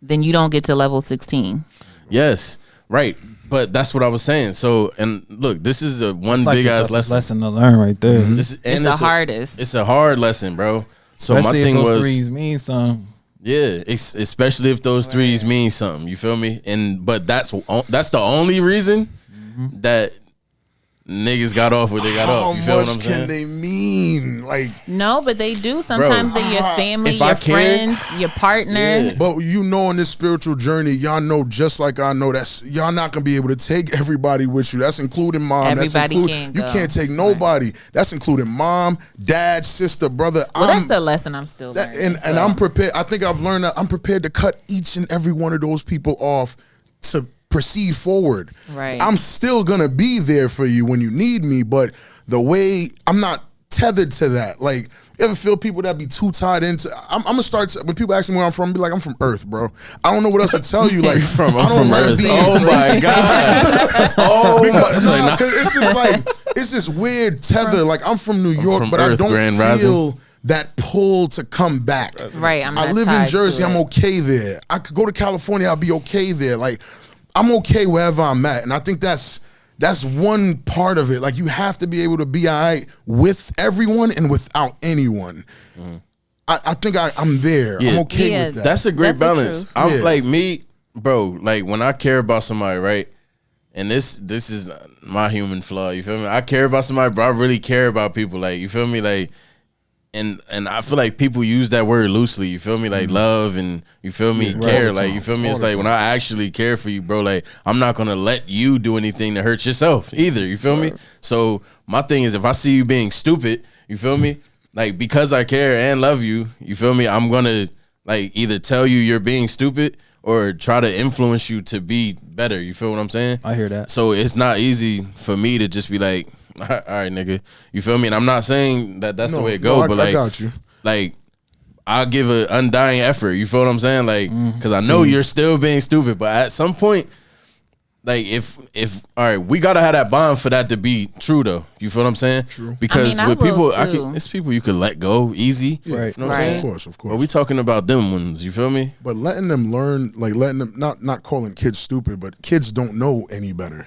then you don't get to level 16. Yes, right. But that's what I was saying. So, and look, this is a one Like big the ass toughest lesson. lesson to learn right there. It's the hardest. It's a hard lesson, bro. So Especially my thing if those was, threes mean something. yeah, especially if those threes mean something. You feel me? But that's the only reason that niggas got off what they got How off. You feel what I'm much can saying? they mean? Like, No, but they do. Sometimes they're your family, if I your care- friends, your partner. Yeah. but you know, on this spiritual journey, y'all know just like I know that's y'all not gonna be able to take everybody with you. That's including mom. Everybody that's can't You go. can't take nobody. That's including mom, dad, sister, brother. Well, that's the lesson I'm still That, learning. and I'm prepared. I think I've learned that I'm prepared to cut each and every one of those people off to proceed forward. Right. I'm still gonna be there for you when you need me, but the way I'm not tethered to that. Like, you ever feel people that be too tied into? I'm gonna start when people ask me where I'm from, be like, I'm from Earth, bro. I don't know what else to tell you. Like, I'm I don't from like Earth. being Oh my god. Oh because, my. nah, 'cause it's just like it's this weird tether. Like, I'm from New York, from but Earth, I don't Grand feel Rising. that pull to come back. Right, I'm I not live in tied to Jersey. it. I'm okay there. I could go to California. I'll be okay there. Like, I'm okay wherever I'm at, and I think that's one part of it. Like, you have to be able to be all right with everyone and without anyone. I think I'm there. Yeah. I'm okay Yeah, with that. That's a great That's the balance. truth. I'm Yeah. like me, bro. Like when I care about somebody, right? And this is my human flaw. You feel me? I care about somebody, bro. I really care about people. Like, you feel me? Like, and I feel like people use that word loosely. You feel me? Like love and you feel me? Yeah, Care. all the Like, time. you feel me? All It's the like when I actually care for you, bro. Like, I'm not gonna let you do anything to hurt yourself either. You feel me? So my thing is, if I see you being stupid, you feel me? Like, because I care and love you, you feel me? I'm gonna like either tell you you're being stupid or try to influence you to be better. You feel what I'm saying? I hear that. So it's not easy for me to just be like, all right, nigga. You feel me? And I'm not saying that that's the way it goes, but I like, got you. like, I'll give an undying effort. You feel what I'm saying? Like, because I know you're still being stupid, but at some point, like, if all right, we gotta have that bond for that to be true, though. You feel what I'm saying? True. Because I mean, with I will people, too. it's people you could let go easy. Yeah, You know what I'm Right. saying? Of course. But we talking about them ones. You feel me? But letting them learn, like letting them not calling kids stupid, but kids don't know any better.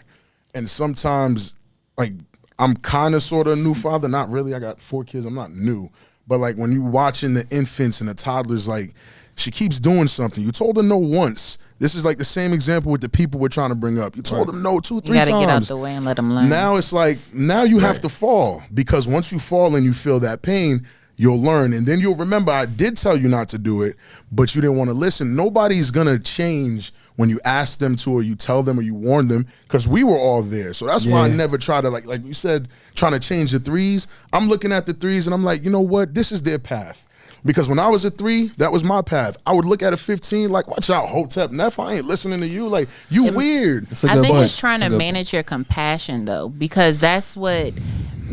And sometimes, like, I'm kind of sort of a new father, not really. I got 4 kids. I'm not new, but like when you watching the infants and the toddlers, like she keeps doing something. You told her no once. This is like the same example with the people we're trying to bring up. You told them no 2-3 You times. gotta get out the way and let them learn. Now it's like, now you have to fall, because once you fall and you feel that pain, you'll learn. And then you'll remember, I did tell you not to do it, but you didn't want to listen. Nobody's going to change when you ask them to, or you tell them, or you warn them, because we were all there. So that's why I never try to, like you said, trying to change the threes. I'm looking at the threes and I'm like, you know what? This is their path. Because when I was a 3, that was my path. I would look at a 15 like, watch out, Hotep Neff, I ain't listening to you. Like, you weird. It's a I good think point. it's trying to It's a good manage your compassion though, because that's what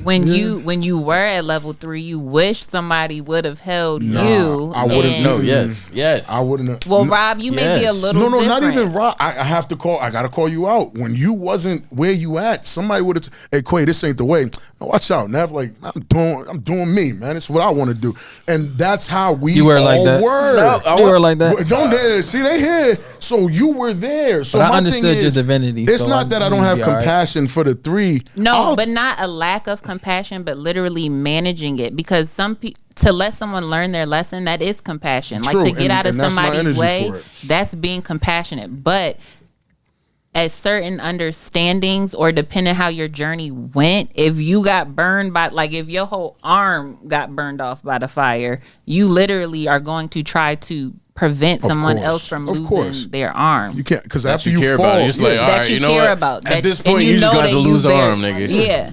when you were at level 3, you wish somebody would have held you. I wouldn't. and- No, Yes. I wouldn't. Well, Rob, you may be a Yes. little No, not different. even Rob. I have to call. I gotta call you out. When you wasn't where you at, somebody would have. Hey, Quay, this ain't the way. Watch out, Nev. Like I'm doing me, man. It's what I want to do, and that's how we You were all like that? were. You were like that? Don't see they here. So you were there. So But I my understood thing is, your divinity, It's so not that I don't have you'd be all right. compassion for the 3. No, but not a lack of compassion, but literally managing it. Because some people, to let someone learn their lesson, that is compassion. True, Like to get and- out of and that's my somebody's energy way, for it. that's being compassionate. But at certain understandings, or depending how your journey went, if you got burned by, like if your whole arm got burned off by the fire, you literally are going to try to prevent Of someone course. else from Of course. losing their arm. You can't, because That after you you care fall, about it. It's like, all that right, you you know care what? about. At this and point, you just know got to that lose an there- arm, nigga. Yeah.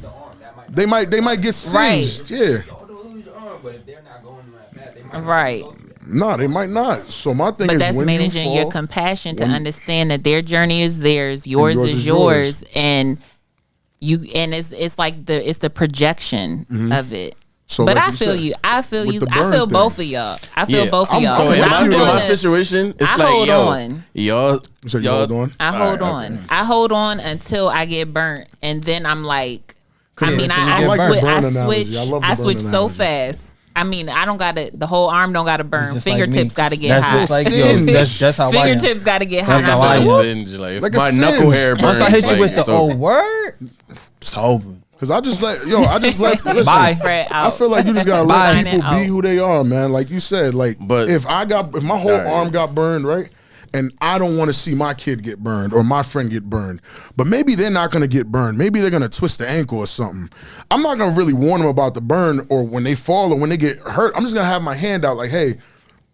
they might get singed. Yeah. But if they're not going on that path, they might Right. No, they might not. So my thing But is, that's when managing you your fall, compassion to understand that their journey is theirs, yours is yours, and it's like the projection of it. So but like I you feel said, you. I feel with you. the I burn feel thing. both of y'all. I feel both of I'm y'all. so So in 'Cause my, I'm in gonna- my situation, it's I like, hold yo, on. y'all, So you y'all, hold on? I hold All on. right, okay. I hold on until I get burnt, and then I'm like, I mean, until you I get burnt. switch. Burn I analogy. switch. I love the I burn switch so analogy. fast. I mean, I don't got to. The whole arm don't got to burn. Just like me. Fingertips got to get That's hot. just like Sin. yo. That's how I am. Fingertips got to get hot. That's how I am. Like, if Like a my singe. knuckle hair burns, Once I hit you like, with the it's over. word, it's over. Because I just listen, Bye. Fred I out. feel like you just gotta Bye. let people Out. be who they are, man. Like you said, like But- if my whole Alright. arm got burned, right? And I don't want to see my kid get burned or my friend get burned. But maybe they're not gonna get burned. Maybe they're gonna twist the ankle or something. I'm not gonna really warn them about the burn or when they fall or when they get hurt. I'm just gonna have my hand out like, hey,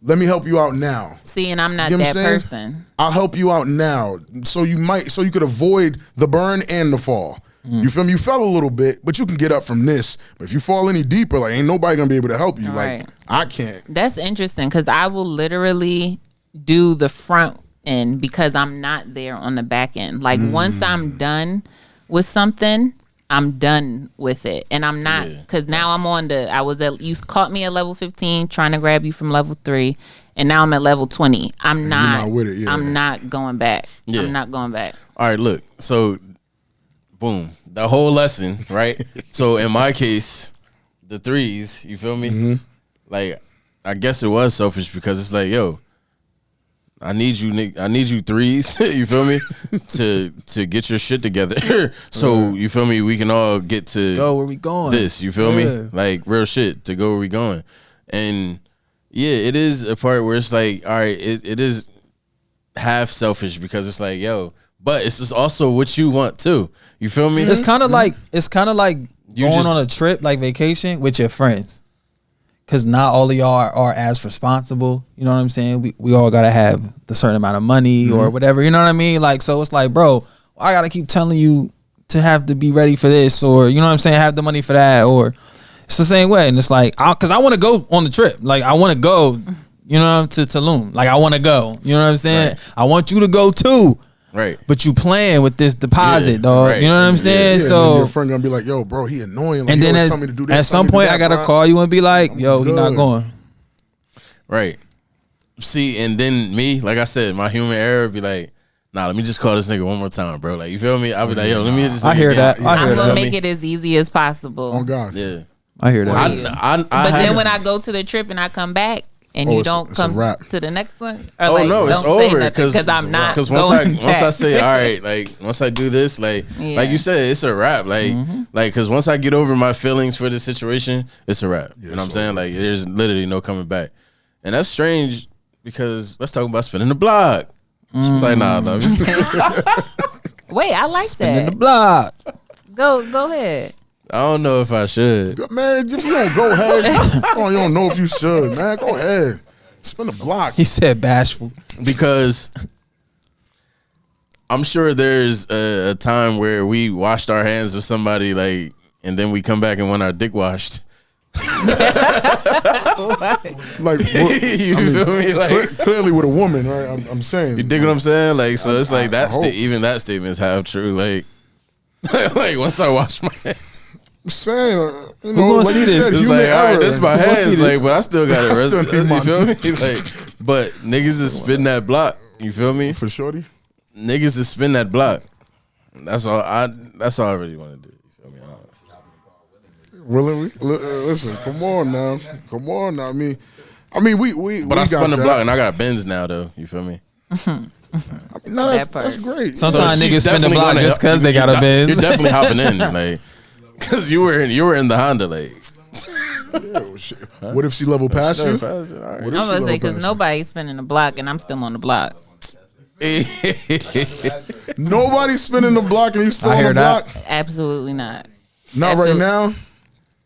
let me help you out now. See, and I'm not You know what that I'm saying? person. I'll help you out now. So you could avoid the burn and the fall. You feel me? You fell a little bit, but you can get up from this. But if you fall any deeper, like ain't nobody gonna be able to help you. Right. Like I can't. That's interesting because I will literally do the front end because I'm not there on the back end. Like once I'm done with something, I'm done with it, and I'm not because now I'm on the. You caught me at level 15 trying to grab you from level 3, and now I'm at level 20. I'm not. not with it, yeah. I'm not going back. Yeah. I'm not going back. All right, look. So, boom, the whole lesson, right? So in my case, the 3s, you feel me? Like, I guess it was selfish because it's like, yo, I need you 3s, you feel me? to get your shit together. So, you feel me? We can all get to Go where we going? this, you feel Yeah. me? Like real shit to go where we going. And yeah, it is a part where it's like, all right, it is half selfish because it's like, yo, but it's just also what you want too. You feel me? It's kind of like You going just- on a trip, like vacation, with your friends. Cause not all of y'all are as responsible. You know what I'm saying? We all gotta have the certain amount of money or whatever. You know what I mean? Like, so it's like, bro, I gotta keep telling you to have to be ready for this, or you know what I'm saying, have the money for that, or it's the same way. And it's like, cause I want to go on the trip. Like, I want to go, you know, to Tulum. Like, I want to go. You know what I'm saying? Right. I want you to go too. Right. But you playing with this deposit, Yeah, dog. right. You know what I'm saying? Yeah, and then So your friend gonna be like, yo, bro, he annoying. Like, and he then always tell me to do this, at tell some me to do point, that, I gotta bro. call you and be like, I'm "Yo, he not good. going." Right. See, and then me, like I said, my human error be like, nah, let me just call this nigga one more time, bro. Like, you feel me? I'll be like, yo, let me just. I hear that. I I'm hear gonna that. make it as easy as possible. Oh God. Yeah. I hear that. I But then have- when I go to the trip and I come back and Oh, you it's a- don't it's a come wrap. to the next one, or Oh like, no, it's don't say over nothing because I'm not once going once I back. say all right, like once I do this, like Yeah. you said, it's a wrap. Like because once I get over my feelings for the situation, it's a wrap. You know what I'm saying? Like there's literally no coming back, and that's strange because let's talk about spinning the block. It's like nah, no. Wait, I like In the that. block. Go ahead. I don't know if I should. Man, if you don't go ahead, oh, you don't know if you should, man. Go ahead. Spin the block. He said bashful. Because I'm sure there's a time where we washed our hands with somebody, like, and then we come back and want our dick washed. Like, You feel me? Like, clearly with a woman, right? I'm saying. you dig what I'm saying? Like, so it's like I hope. even that statement is half true. Like, like once I wash my hands. I'm saying, Who gonna see this? It's human like, all right, error. this my Who gonna see hands, this? like, but I still got I still it. need my- You feel me? Like, but niggas is spin that block. You feel me? For shorty. Niggas is spin that block. That's all I really want to do. You feel me? Really? Listen, come on now. I mean, we. But I spun the that. block and I got a Benz now, though. You feel me? No, That part. that's great. Sometimes So niggas she's spin the definitely block gonna just help- because they got a You're Benz. definitely hopping in, like, because you were in the Honda, like. What if she level past you? All right. What I'm if she gonna say level because past you? nobody's spinning the block and I'm still on the block. Nobody's spinning the block and you still I on hear the that. block. Absolutely not. Not Absolute- right now.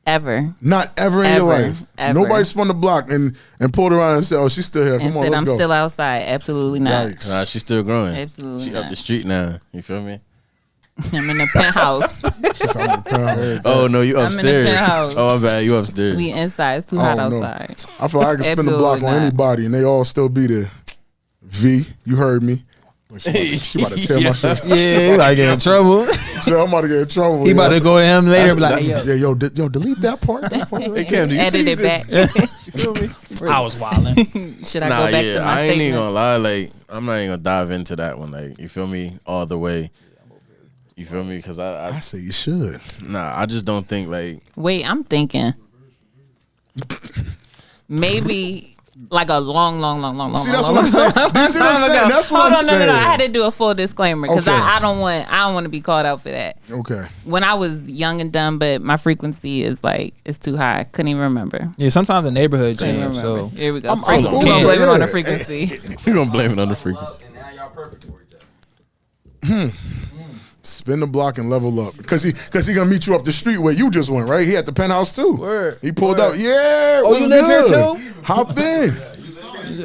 Ever. Not ever in your Ever. life. Ever. Nobody spun the block and pulled around and said, "Oh, she's still here. And Come on, said let's I'm go." still outside. Absolutely not. Yikes. Nah, she's still growing. Absolutely She up not. the street now. You feel me? I'm in the penthouse. She's on the pound. Oh no, you I'm in the upstairs. penthouse. Oh my bad, you upstairs. We inside. It's too hot Oh, no. outside. I feel like I can spin the block Absolutely on not. anybody and they all still be there. V, you heard me. She about to tear my shit. Yeah, he about to get in trouble. So I'm about to get in trouble. He about to go to him later. Be like, Yeah, yo, delete that part. Hey Cam, do you Edit think it back. You feel me? I was wilding. Should I Nah, go back yeah, to my I ain't even statement? gonna lie. Like, I'm not even gonna dive into that one. Like, you feel me? All the way. You feel me? Because I say you should. I just don't think like. Wait, I'm thinking maybe like a long. See, that's what I'm saying. You see what I'm saying? That's what I'm Hold on, saying. no. I had to do a full disclaimer because Okay. I don't want to be called out for that. Okay. When I was young and dumb, but my frequency is like it's too high. I couldn't even remember. Yeah, sometimes the neighborhood Couldn't even change. remember. So Here we go. I'm Frequency. cool We're gonna with blame it, it on the yeah. frequency. You're gonna blame it on the frequency. And now y'all perfect for each other. Spin the block and level up. Because he gonna meet you up the street where you just went, right? He at the penthouse too. Word. He pulled out. Yeah. Oh, you live here too? Hop in.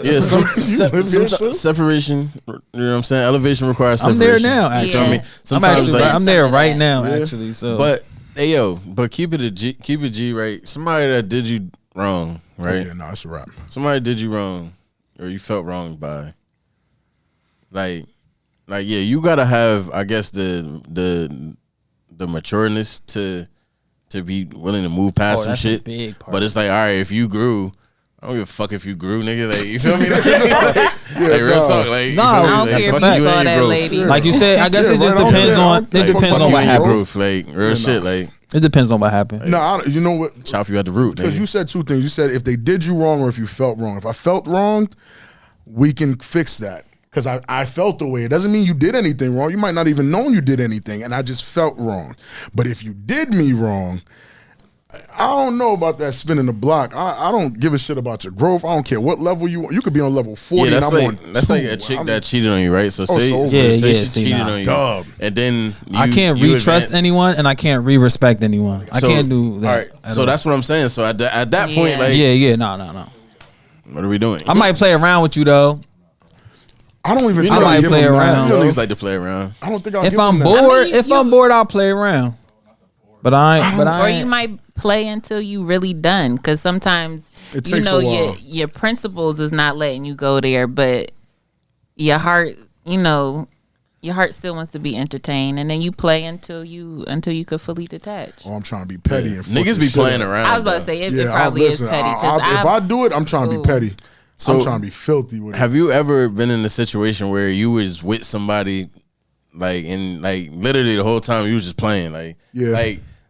Yeah, some live here too? separation. You know what I'm saying? Elevation requires I'm separation. there now. You Actually, feel Yeah. me? I'm Sometimes actually like, I'm there Some of right that. now. Yeah. Actually, so but hey yo, but keep it G, right? Somebody that did you wrong, right? Yeah, no, it's a wrap. Somebody did you wrong, or you felt wronged by. Like yeah, you gotta have, I guess, the matureness to be willing to move past some that's a shit. big part. But it's like, all right, if you grew, I don't give a fuck if you grew, nigga. Like, you feel me? Like real nah. talk. Like, Nah, you feel me? I don't Like, care fuck if you you saw and your that growth. lady. like you said, I guess Yeah, it just right on depends there. on Like, it depends fuck on you what and your happened. growth. Like real shit. Like It depends on what happened. No, you know what? chop you at the root. Because Nigga. you said two things. You said if they did you wrong or if you felt wrong. If I felt wronged, we can fix that. Because I felt the way. It doesn't mean you did anything wrong. You might not even know you did anything, and I just felt wrong. But if you did me wrong, I don't know about that spinning the block. I don't give a shit about your growth. I don't care what level you want. You could be on level 40 Yeah, and that's I'm like on that's 2. like a chick I'm- that cheated on you, right? So Oh, say, so- say Yeah, she see, cheated nah. on you, Dub. and then I can't you re-trust advance- anyone, and I can't re-respect anyone. I So, can't do that. All right, at so all. that's what I'm saying. So at that point, Yeah. like, yeah, no. what are we doing? I might play around with you though. I don't even. You think know, I'll might give play them that, around. You yo. niggas like to play around. I don't think I'll If give I'm them that. bored, I mean, if I'm bored, I'll play around. But I ain't. But I Or ain't. you might play until you really done, because sometimes It you takes know a while. your principles is not letting you go there, but your heart, your heart still wants to be entertained, and then you play until you could fully detach. Oh, I'm trying to be petty and fuck Niggas the be shit playing up. around. I was about to though. say it, Yeah, it probably listen, is petty. 'Cause if I do it, I'm trying to be Ooh. petty. So- I'm trying to be filthy with it. Have you ever been in a situation where you was with somebody, like, and like literally the whole time you was just playing, like, Yeah.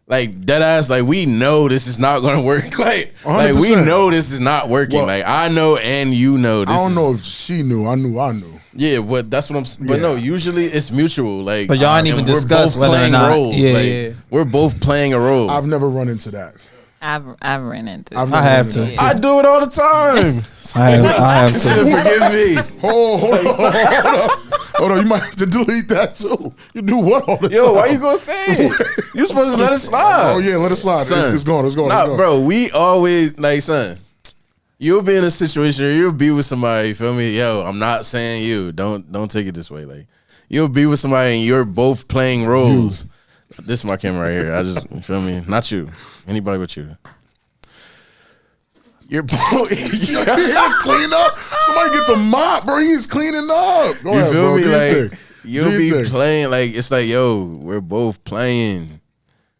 like dead ass, like we know this is not gonna work, like we 100%. know this is not working, Well, like I know and you know. This I don't is- know if she knew. I knew. Yeah, but that's what I'm. But Yeah. no, usually it's mutual. Like, But y'all ain't even and we're discuss both whether or playing not- roles. yeah, like, yeah. we're both playing a role. I've never run into that. I've ran into. I've it. never I have run to. into that. I do it all the time. I have to. Forgive me. Hold on. Hold on. You might have to delete that too. You do what all the time? Yo, why you gonna say it? You supposed to let it slide. Oh yeah, let it slide. Son, It's going. It's going. Nah, it's going. bro, we always like, son. You'll be in a situation where you'll be with somebody. You feel me? Yo, I'm not saying you. Don't take it this way. Like, you'll be with somebody and you're both playing roles. This is my camera right here. I just, you feel me? Not you. Anybody but you. You're both. You gotta clean up. Somebody get the mop, bro. He's cleaning up. Go You ahead, feel bro. me? Do your Like, thing. you'll Do your be thing. playing. Like, it's like, yo, we're both playing.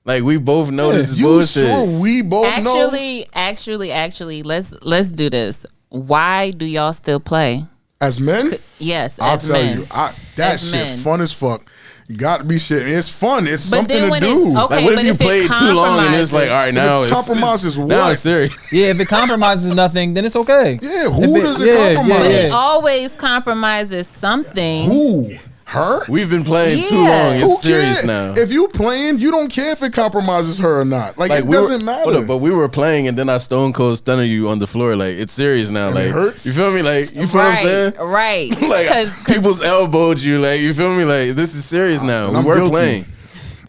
Like we both know this is you bullshit. sure we both know? Actually, let's do this. Why do y'all still play? As men? Yes, I'll as tell men. you. That As shit men. fun as fuck. Got to be shit. It's fun. It's But something then to when do. okay, Like what but if you if it played too long and it's like, all right, now it compromises now what? it's serious. Yeah, if it compromises nothing, then it's okay. Yeah, who does it yeah, compromise? But yeah. it always compromises something. Who? Her? We've been playing too Yeah. long. Who It's serious cares? now. If you playing, you don't care if it compromises her or not. Like it we doesn't were, matter. hold up, but we were playing and then I stone cold stunner you on the floor. Like it's serious now. And like it hurts? You feel me? Like you feel what I'm saying? Right. Like 'Cause people's elbowed you. Like you feel me? Like this is serious now. And We I'm were guilty. playing.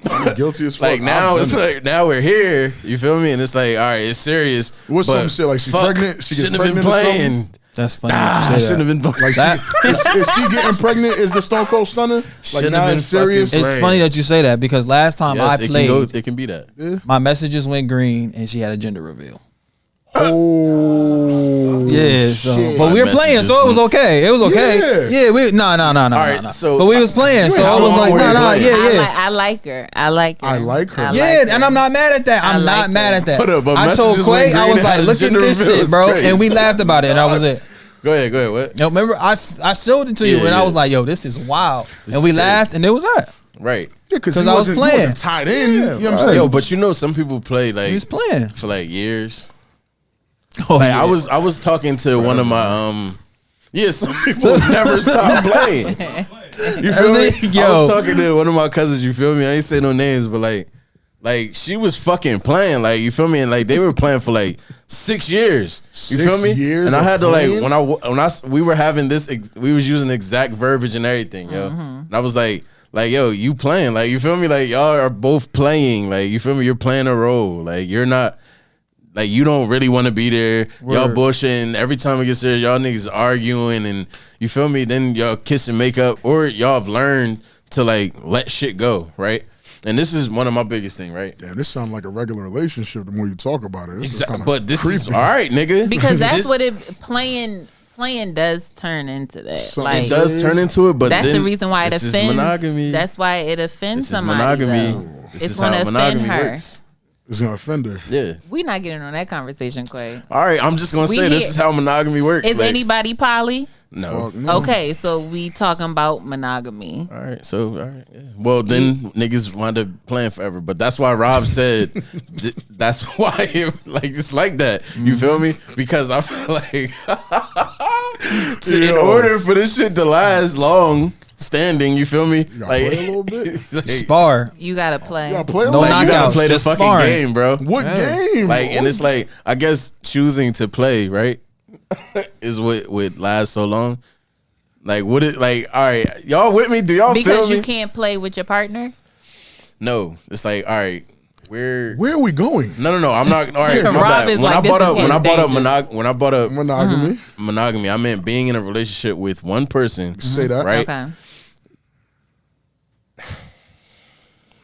I'm guilty as fuck. Like now I've it's done it. like now we're here. You feel me? And it's like all right, it's serious. What's but some shit like she's fuck, pregnant? She gets shouldn't have been pregnant or something? playing. That's funny. I that you say shouldn't have that. been Like That- is she getting pregnant? Is the Stone Cold Stunner? Like Shouldn't now have been it's serious. fucking It's Right. funny that you say that because last time Yes, I it played, can go. It can be that. my messages went green and she had a gender reveal. Oh Yeah, so, shit. but we were My playing, messages so it was okay. It was okay. Yeah. Yeah, we no. right, so- but we was playing, so How I was long like, were you no, playing? yeah. I like her. I like her. I like her. Yeah, and I'm not mad at that. I I'm like not mad her. at that. Hold up, but I told messages Quay, went I green was like, and look at gender this reveal shit, is bro. crazy. And we laughed about it, and that was it. Go ahead. What? No, remember, I showed it to you, Yeah, and I yeah. was like, yo, this is wild. This and we is laughed, and it was that. Right. Yeah, because 'Cause he I was wasn't, playing. he wasn't tied in. You know what I'm saying? Yo, but you know, some people play like He was playing. for like years. Oh, Like yeah. I was talking to one of my some people never stop playing. You feel me? Yo. I was talking to one of my cousins, you feel me? I ain't say no names, but like she was fucking playing, like you feel me? And like they were playing for like 6 years. You 6 feel me? years and I of had to like playing? we were having this we was using exact verbiage and everything, yo. And I was like yo, you playing, like you feel me? Like y'all are both playing, like you feel me? You're playing a role, like you're not. Like you don't really want to be there. Y'all bullshitting. Every time we get serious, y'all niggas arguing and you feel me? Then y'all kiss and make up, or y'all have learned to like let shit go, right? And this is one of my biggest thing, right? Damn, this sounds like a regular relationship the more you talk about it. This is kinda But this is creepy. all right, nigga. Because that's This- what playing does turn into that. So like it does turn into it. But that's then the reason why it this is offends. monogamy. That's why it offends This is somebody. monogamy. Though. This It's is gonna how offend monogamy her. works. It's gonna offend her. Yeah. We not getting on that conversation, Quay. All right. I'm just gonna We say this here- is how monogamy works. Is like, anybody poly? no. Fuck no. Okay, so we talking about monogamy. All right, so all right, yeah. Well, then niggas wind up playing forever, but that's why Rob said that's why it's like that. You feel me? Because I feel like in Yo. order for this shit to last long standing, you feel me? gotta play a little bit. like, Spar. You gotta play. You gotta play a No little like, you bit. gotta knockouts, play the just fucking sparring. game, bro. What game? Like, and it's like I guess choosing to play right is what would last so long. Like, would it like? All right, y'all with me? Do y'all feel Because me? you can't play with your partner. No, it's like all right, we're. Where are we going? No. I'm not. All right, my Rob bad. is When like, I this brought is up when I getting brought up dangerous. when I brought up Monogamy. monogamy, I meant being in a relationship with one person. Say that. Right. Okay.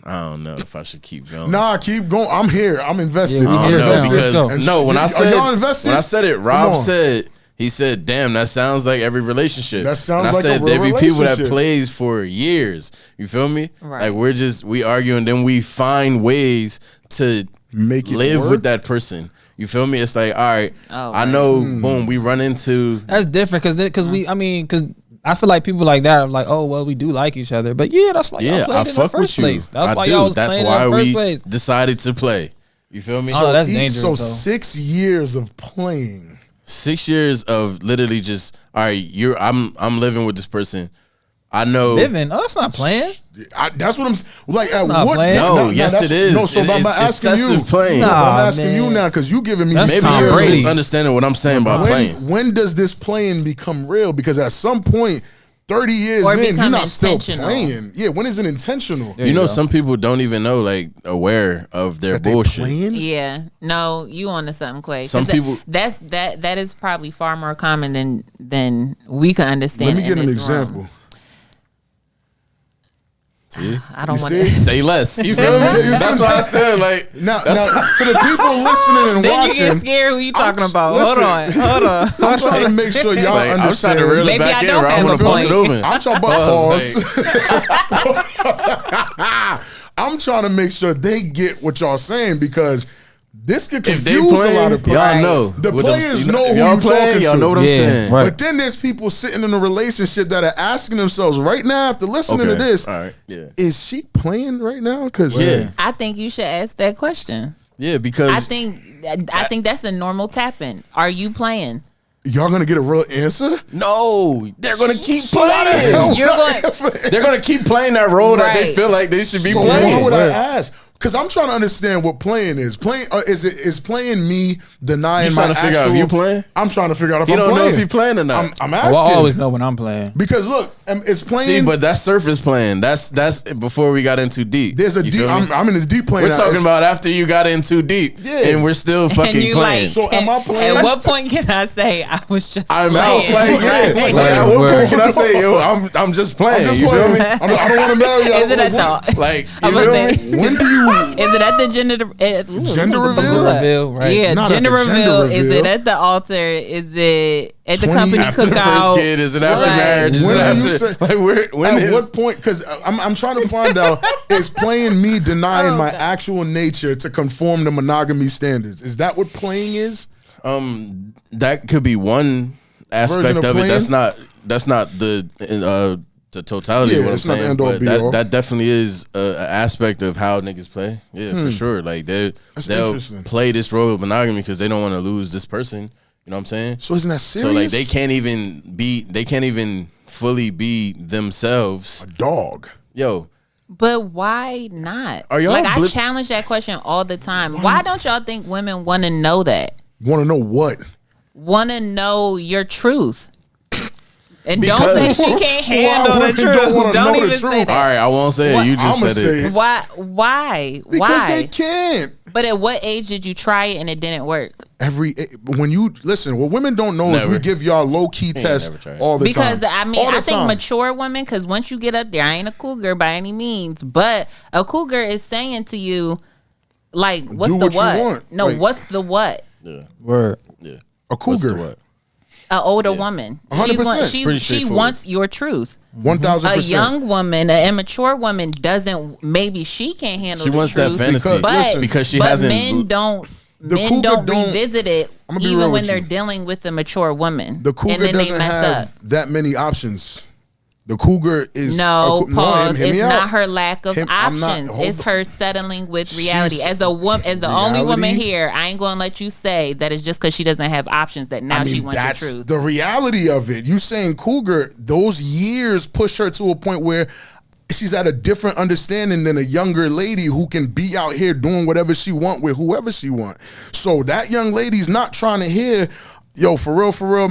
I don't know if I should keep going. Nah, keep going. I'm here. I'm invested. Yeah, we I here, don't know let's go. because And no. When I are said y'all invested? when I said it, Come Rob on. said. He said, "Damn, that sounds like every relationship." That sounds and I like a said, real there be people that relationship. plays for years. You feel me? Right. Like we argue and then we find ways to Make it live work? with that person. You feel me? It's like, all right, Oh, I right. know. Boom, we run into. That's different because I feel like people like that are like, oh well, we do like each other, but yeah, that's why y'all Yeah, played I in the fuck first with you. place. That's I why do. y'all was That's playing why in the first we place. decided to play. You feel me? Oh, that's So dangerous. So though. 6 years of playing. 6 years of literally just all right. I'm living with this person. I know. Living? Oh, that's not playing. That's what I'm like. At not what? playing. No, yes, that's- it is. No, so It I'm is asking you. excessive playing. No, Nah, I'm asking you man. now because you giving me. That's Maybe Tom you're Brady. misunderstanding what I'm saying about playing. When does this playing become real? Because at some point, 30 years Or in, you're become not still intentional. playing. Yeah, when is it intentional? You know, some people don't even know, like, aware of their That they bullshit. playing? Yeah. No, you on to something, Quay. 'Cause Some people- that is probably far more common than we can understand. Let me get in an this room. example. I don't want see? to. Say less. You feel me? That's what I said. Like Now, to the people listening and Then you watching, get scared. What you talking about? listen. Hold on. I'm trying to make sure y'all like, I'm understand. trying to reel it Maybe back I in. don't Or I'm have gonna a pause it point. open. I'm trying to pause. I'm trying to make sure they get what y'all saying because this could If they confuse a play, lot of people. y'all know. The What players them- know if who y'all you play, talking y'all to. know what I'm saying. right. But then there's people sitting in a relationship that are asking themselves right now after listening to this, All right. Yeah. is she playing right now? Because Yeah. I think you should ask that question. Yeah, because I think that's a normal tap-in. Are you playing? y'all gonna get a real answer. no, they're gonna keep So why the hell playing. You're not going- answer? They're gonna keep playing that role that they Right. feel like they should be So playing. why would I Right. ask? Because I'm trying to understand what playing is. Playing is playing me denying You my trying to figure out actual. if you playing? I'm trying to figure out if You I'm don't playing. know if you playing or not. I'm Oh, I asking. always know when I'm playing. Because look, it's playing. See, but that's surface playing. That's before we got in too deep. there's a You deep. feel me? I'm in the deep playing. We're now. talking It's- about after you got in too deep, Yeah. and we're still fucking you playing. like, So am I playing? At what point can I say I was just I'm playing? out. Like, yeah. Right. Like, at what Word. point can I say, yo, I'm just playing? I'm just you playing. feel me? I don't want to marry you. Is it at the Like, you I'm feel gonna me? say- When do you? Is it at the gender Gender reveal? Reveal, right? Yeah, Not at gender the gender reveal. Is reveal. it at the altar? Is it at the 20 company After the cookout? first kid, is it after Right. marriage? Is When it do you after? say- Like, when At is? what point? Because I'm trying to find out is playing me denying my actual nature to conform to monogamy standards. Is that what playing is? That could be one aspect Version of of it. playing? That's not the totality Yeah, of what I'm it's not the saying. end all But be all. that definitely is an aspect of how niggas play. Yeah, for sure. Like they'll interesting. play this role of monogamy because they don't want to lose this person. You know what I'm saying? So isn't that serious? So like they can't even fully be themselves. a dog. Yo, But why not? Are y'all like I blip- challenge that question all the time. Why don't y'all think women want to know that? Want to know what? Want to know your truth? And Because- don't say she can't handle the women truth. don't wanna know Don't the even say truth? all that. right, I won't say What- it. You just I'ma said say it. it. Why? Because they Why? can't. But at what age did you try it and it didn't work? When you listen, what women don't know is we Never. give y'all low key ain't tests never tried. all the Because time. I mean, All the I think time. mature women. Because once you get up there, I ain't a cougar by any means, but a cougar is saying to you, like, what's Do the what you what? want. No, Like- what's the what? Yeah, Word. yeah. a What's the cougar, what? An older woman. 100%. Pretty She straightforward. wants your truth. 1,000%. A young woman, an immature woman doesn't. Maybe she can't handle. She the wants that truth, fantasy Because- but listen, because she but hasn't. men don't. The Men cougar don't don't- revisit it I'ma be even real when with they're you. dealing with a mature woman. The cougar and then they doesn't mess have up. that many options. The cougar is No, pause. hear me It's out. not her lack of I'm not- options. hold it's on. her settling with reality. She's- As a woman, as the only woman reality? here, I ain't gonna let you say that it's just because she doesn't have options that now I mean, she wants that's the truth. the reality of it. You saying cougar, those years push her to a point where she's at a different understanding than a younger lady who can be out here doing whatever she want with whoever she want. So that young lady's not trying to hear, yo, for real,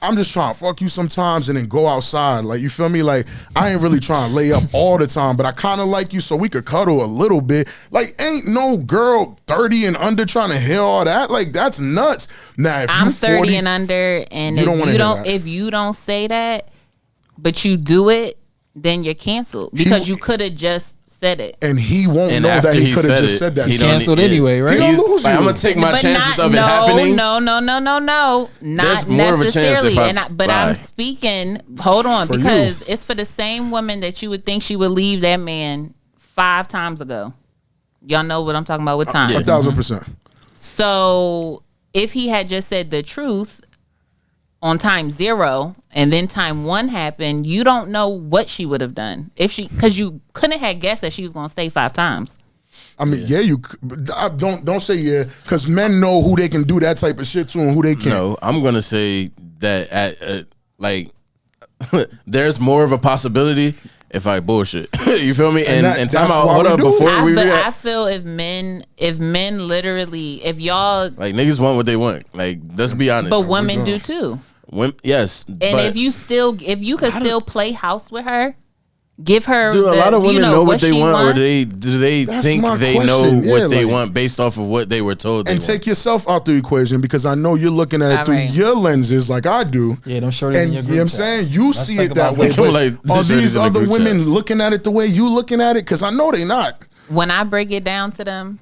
I'm just trying to fuck you sometimes and then go outside. Like, you feel me? Like, I ain't really trying to lay up all the time, but I kind of like you so we could cuddle a little bit. Like, ain't no girl 30 and under trying to hear all that. Like, that's nuts. Now, if I'm you 30 40, and under, and You don't wanna if you hear don't, that. if you don't say that, but you do it, then you're canceled because you could have just said it. and he won't And know after that he he could have said just it, said that. he shit. don't Canceled need- anyway, right? He don't He's lose like, you. I'm gonna take my But chances not, of it happening. No, not There's more of a chance necessarily. if I But I'm lie. speaking. Hold on, For you. because it's for the same woman that you would think she would leave that man 5 times ago. Y'all know what I'm talking about with time. 1,000%. So if he had just said the truth on time 0 and then time 1 happened, you don't know what she would have done if she, because you couldn't have guessed that she was going to stay 5 times. I mean, yeah, you but don't say yeah, because men know who they can do that type of shit to and who they can't. No, I'm gonna say that at like there's more of a possibility if I bullshit. You feel me? And that- time that's out. why Hold we up do it. before we But I react. feel if men literally, if y'all, Like niggas want what they want. Like let's be honest. but women do too. Yes, And but if you could still play house with her, Give her. Do a lot of women know what they she want, or do they That's think my they question. know Yeah, what they like- want based off of what they were told they And want? take yourself out the equation because I know you're looking at it through Alright. your lenses like I do. Yeah, them shorties And in you your know group what I'm chat. saying? You Let's see think it that about way. that. Come But like, are this shorty's these in the other group women chat. looking at it the way you looking at it? Because I know they not. When I break it down to them,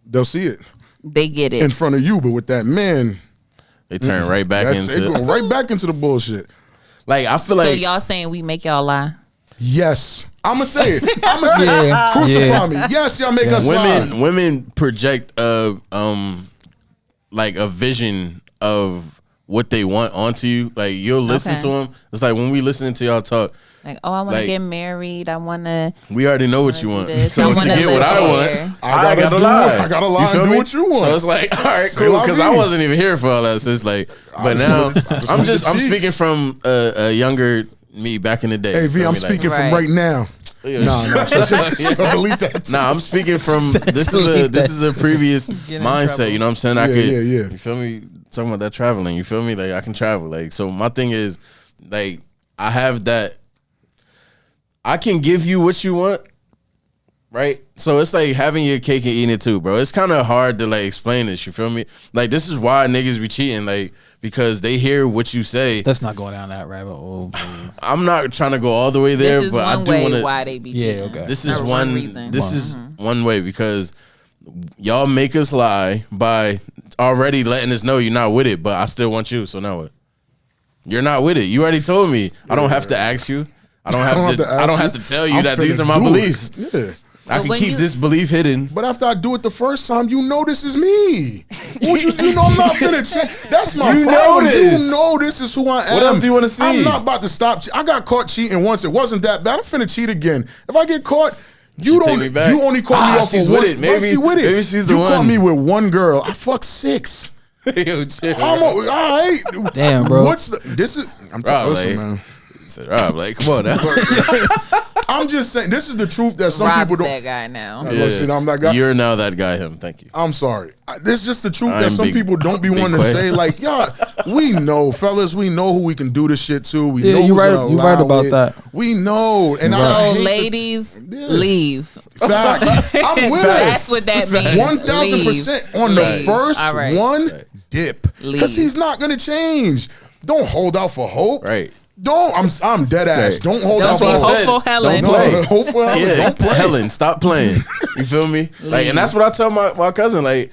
They'll see it they get it. in front of you, but with that man, They turn right back that's it. Go into right back into the bullshit. like I feel So like y'all saying we make y'all lie? Yes, I'ma say it. I'ma say it. Crucify me. Yes, y'all make us lie. women project like a vision of what they want onto you. Like you'll listen Okay. to them. It's like when we listening to y'all talk, Like, oh, I want to Like- get married. I want to. we already know what you do want. this. So I to wanna get what live I want, here. I gotta do lie. it. I gotta lie feel and do me? what you want. So it's like, all right, C'est cool, la because I vie. wasn't even here for all that. So it's like, but just now wanted- I just I'm wanted just the I'm cheeks. speaking from a younger me back in the day. Hey You V, feel I'm me? Like, speaking from Right. right now. Yeah. No, just delete that. Nah, I'm speaking from this is a previous mindset. You know what I'm saying? I Yeah, could, yeah, yeah. You feel me? Talking about that traveling. You feel me? Like I can travel. Like so, my thing is, like I have that. I can give you what you want, right? So it's like having your cake and eating it too, bro. It's kind of hard to like explain this. You feel me? Like this is why niggas be cheating, like because they hear what you say. Let's not go down that rabbit hole, please. I'm not trying to go all the way there, This is but I one do way want to. why they be Yeah, cheating. okay. This is Or one. reason. This is one way because y'all make us lie by already letting us know you're not with it, but I still want you. So now what? You're not with it. You already told me. I don't have to ask you. I don't have to. I don't have to tell you I'm that these finna are my do it. beliefs. Yeah. I But can when keep you- this belief hidden. But after I do it the first time, you know this is me. You know I'm not finna change. That's my You know problem. this. You know this is who I am. What else do you wanna see? I'm not about to stop. I got caught cheating once. It wasn't that bad. I'm finna cheat again. If I get caught, you Should don't. take me back. You only caught me off she's for with one. it. Maybe- she with it. maybe she's the you caught one. me with one girl. I fucked 6. Yo, chill. All right. Damn, bro. What's the? This is. I'm telling Rob, listen, like, man. he said, Rob, like, come on now. I'm just saying. This is the truth that some Rob's people don't. that guy now. Listen, I'm that guy. You're now that guy. Him. Thank you. I'm sorry. This is just the truth I'm that some big- people don't be big wanting to Quay. say. Like, y'all, we know, fellas, we know who we can do this shit to. We Yeah, know you who's right- gonna you right allow about it. that. We know. And I So, hate ladies, Yeah. leave. the facts. I'm with That's us. what that means. 1,000% on the Leave. first All right. one dip. Because Leave. he's not going to change. Don't hold out for hope. Right. Don't. I'm dead ass. Right. Don't hold Don't out be for That's what I hope. said. hopeful, Helen. Don't play. No, hopeful Helen. Yeah, Don't play. Helen, stop playing. You feel me? Like, and that's what I tell my cousin. Like,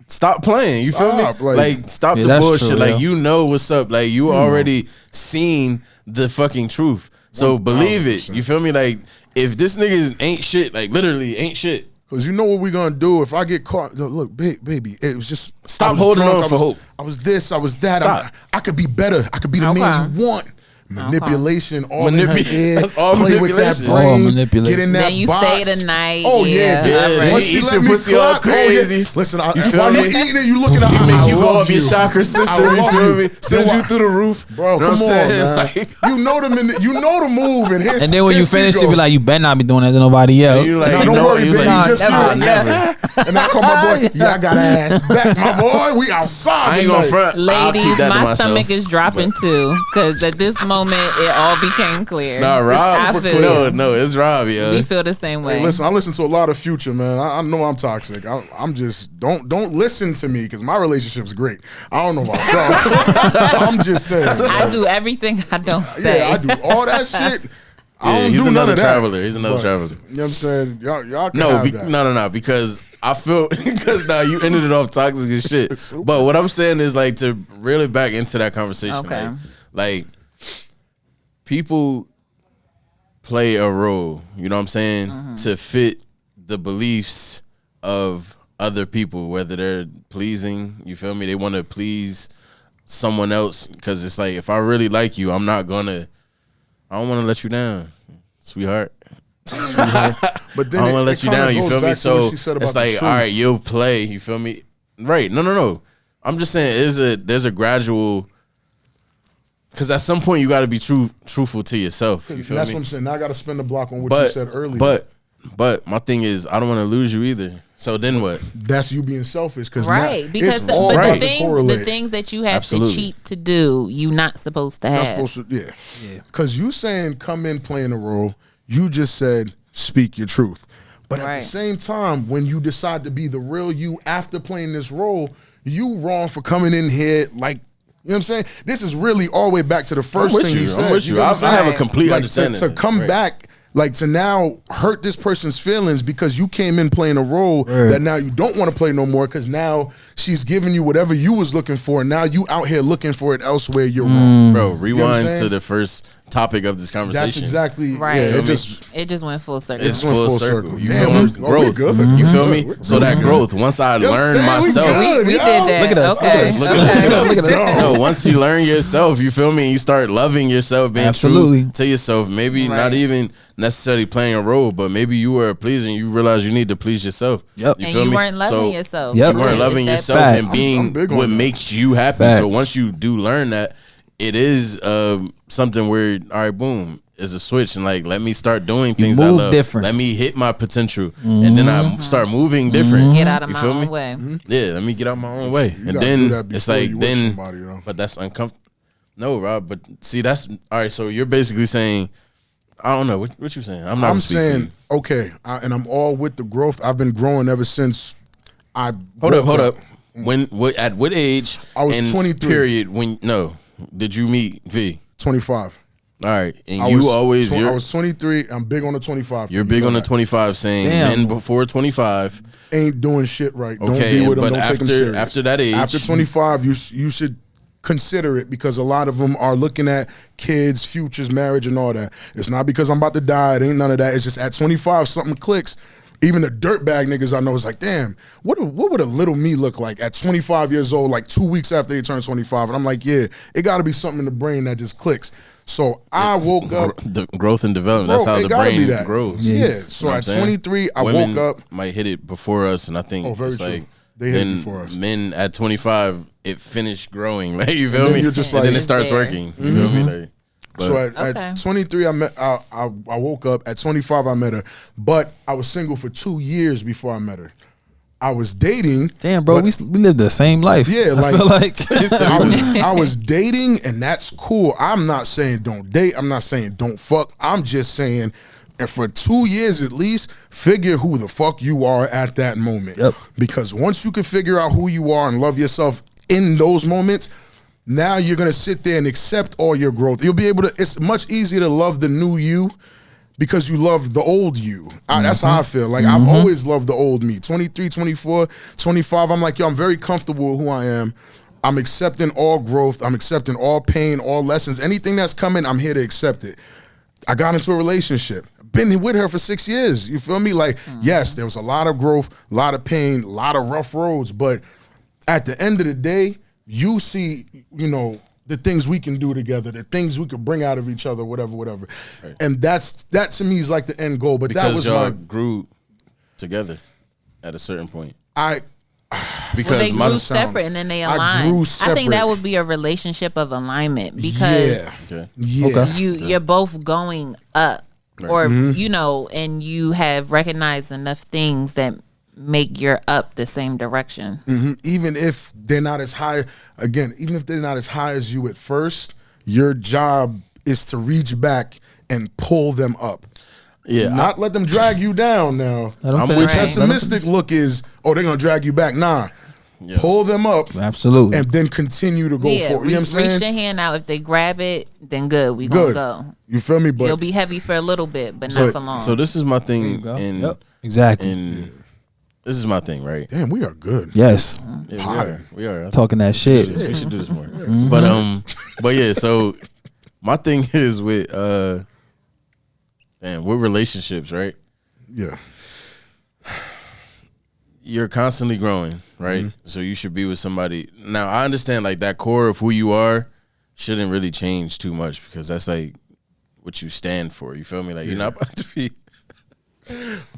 stop playing. You feel Stop, me? like- Like, stop Yeah, the that's bullshit. true, Like, yeah. you know what's up. Like, you already seen the fucking truth. So believe it. You feel me? Like, if this nigga ain't shit, like literally ain't shit. Because you know what we're going to do if I get caught. Look, baby, it was just. Stop I was holding drunk, on I for was- hope. I was this, I was that. Stop. I could be better. I could be the man Okay. you want. Manipulation, all in her That's head. all Play with that manipulation. brain. All manipulation. Get in that Then you box. stay the night. Oh yeah, Yeah, all right. Once He she eats let your me pussy all clap, oh, yeah. crazy. Listen, You feel while me? you eating it, you looking at. Make I you go love up your chakra system. I You love feel me? Then Send you why- through the roof. Bro, You know come what on, I'm saying? man. Like, You know you know the move, and And then when you finish, you be like, you better not be doing that to nobody else. you like, Now, you don't know, worry, you baby. like, Just never, you. never. And I call my boy. Yeah, I got ass back, my boy. We outside. I ain't gonna tonight. front. I'll keep Ladies, that to my myself. stomach is dropping too. Because at this moment, it all became clear. Nah, Rob. I super feel cool. you. No, it's Rob, yo. We feel the same way. Hey, listen, I listen to a lot of Future, man. I know I'm toxic. I'm just don't listen to me because my relationship's great. I don't know about y'all. I'm just saying. I do everything I don't say. Yeah, I do all that shit. I Yeah, don't he's do none another of that. traveler. He's another But, traveler. You know what I'm saying? Y'all can No, have that. no, because I feel because now you ended it off toxic as shit. But what I'm saying is like to really back into that conversation. Okay. Like people play a role, you know what I'm saying, to fit the beliefs of other people, whether they're pleasing, you feel me? They want to please someone else because it's like if I really like you, I don't want to let you down, sweetheart. But then I don't want to it let you kinda down. You goes feel me? back to So what she said about it's the like, truth. all right, you'll play. You feel me? Right? No. I'm just saying, there's a gradual. Because at some point you got to be truthful to yourself. You feel That's me? what I'm saying. Now I got to spin the block on what you said earlier. But my thing is, I don't want to lose you either. So then what? that's you being selfish because Right, because it's all but about the to correlate. things that you have Absolutely. to cheat to do, you not supposed to have. That's supposed to, yeah. Because you saying come in playing a role, You just said, speak your truth. But at Right. the same time, when you decide to be the real you after playing this role, you wrong for coming in here like, you know what I'm saying? This is really all the way back to the first thing he said. I'm with you. know I what I'm have a saying? complete Like, understanding. to come Right. back, like to now hurt this person's feelings because you came in playing a role Right. that now you don't want to play no more because now she's giving you whatever you was looking for and now you out here looking for it elsewhere. You're wrong. Bro, what I'm rewind to saying? the first topic of this conversation. That's exactly Right. Yeah, Feel it me? just It just went full circle. It's went full full circle. circle. You Damn, feel me? we're Growth. good. You feel We're me? good. So that growth, once I Yo, learned Sam, we myself. good. We Yo. did that. Look at us. Okay. Look Okay. at us. Look at us. No, once you learn yourself, you feel me? And you start loving yourself, being Absolutely. true to yourself. Maybe Right. not even necessarily playing a role, but maybe you were pleasing. You realize you need to please yourself. Yep. You And feel you me? weren't loving So yourself. Yep. You weren't It's loving that yourself Facts. and being I'm big on what that. makes you happy. Facts. So once you do learn that, it is something where, all right, boom, is a switch, and like, let me start doing things I move love. different. Let me hit my potential, and then I start moving different. Get out of You my feel own me? way. Yeah, let me get out my own way, You and gotta then do that it's before like you with then, somebody, you know? but that's uncomfortable. No, Rob, but see, that's all right. So you're basically saying, I don't know what you saying. I'm not. I'm gonna speak for saying, you. okay, and I'm all with the growth. I've been growing ever since I Hold up, woke hold up. At what age? I was and 23. Period. Did you meet V? 25. All right, and I you was always I was 23. I'm big on the 25. you're thing, big you know on the that. 25, saying Damn. men before 25. Ain't doing shit right. Don't Okay, be with them. but Don't take them after- serious. after that age- after 25, you should consider it because a lot of them are looking at kids, futures, marriage, and all that. It's not because I'm about to die. It ain't none of that. It's just at 25, something clicks. Even the dirtbag niggas I know is like, damn, what would a little me look like at 25 years old, like 2 weeks after they turn 25? And I'm like, yeah, it got to be something in the brain that just clicks. So I woke up. The growth and development. Bro, That's how it the gotta be brain that. grows. Yeah. You So know what at I'm saying? 23, I Women woke up. might hit it before us, and I think Oh, very it's true. like They hit it then before us. men at 25, it finished growing. Like, you feel then me? you're just and then like- it starts There. working. You feel me? Like, but, So at Okay. 23, I woke up. At 25, I met her. But I was single for 2 years before I met her. I was dating. Damn, bro, but- we live the same life. Yeah, I like- feel like I was dating, and that's cool. I'm not saying don't date. I'm not saying don't fuck. I'm just saying, and for 2 years at least, figure who the fuck you are at that moment. Yep. Because once you can figure out who you are and love yourself in those moments, now you're gonna sit there and accept all your growth. You'll be able to. It's much easier to love the new you because you love the old you. That's how I feel. Like, I've always loved the old me. 23, 24, 25, I'm like, yo, I'm very comfortable with who I am. I'm accepting all growth. I'm accepting all pain, all lessons. Anything that's coming, I'm here to accept it. I got into a relationship. Been with her for 6 years. You feel me? Like, yes, there was a lot of growth, a lot of pain, a lot of rough roads. But at the end of the day, you see, the things we can do together, the things we could bring out of each other, whatever. Right. And that to me is like the end goal. But because that was y'all my grew together at a certain point. Well, they my grew sound- separate and then they I aligned. grew I think that separate. would be a relationship of alignment because Okay. Yeah. you're both going up, Right. or and you have recognized enough things that make your up the same direction. Even if they're not as high, even if they're not as high as you at first, your job is to reach back and pull them up. Yeah, Not let them drag you down now. I'm The with Right. pessimistic look is, oh, they're going to drag you back. Nah. Yeah. Pull them up absolutely. and then continue to go Yeah, forward. You know what I'm reach saying? the hand out. If they grab it, then good. We gonna Good. go. You feel me? But You'll be heavy for a little bit, but So- not for long. So this is my thing, Go. and Yep. Exactly. this is my thing, right? damn, we are good. Yes. Yeah, we are. Talking that shit. We should do this more. But yeah. So my thing is with with relationships, right? Yeah. You're constantly growing, right? So you should be with somebody. Now I understand like that core of who you are shouldn't really change too much because that's like what you stand for. You feel me? Like you're not about to be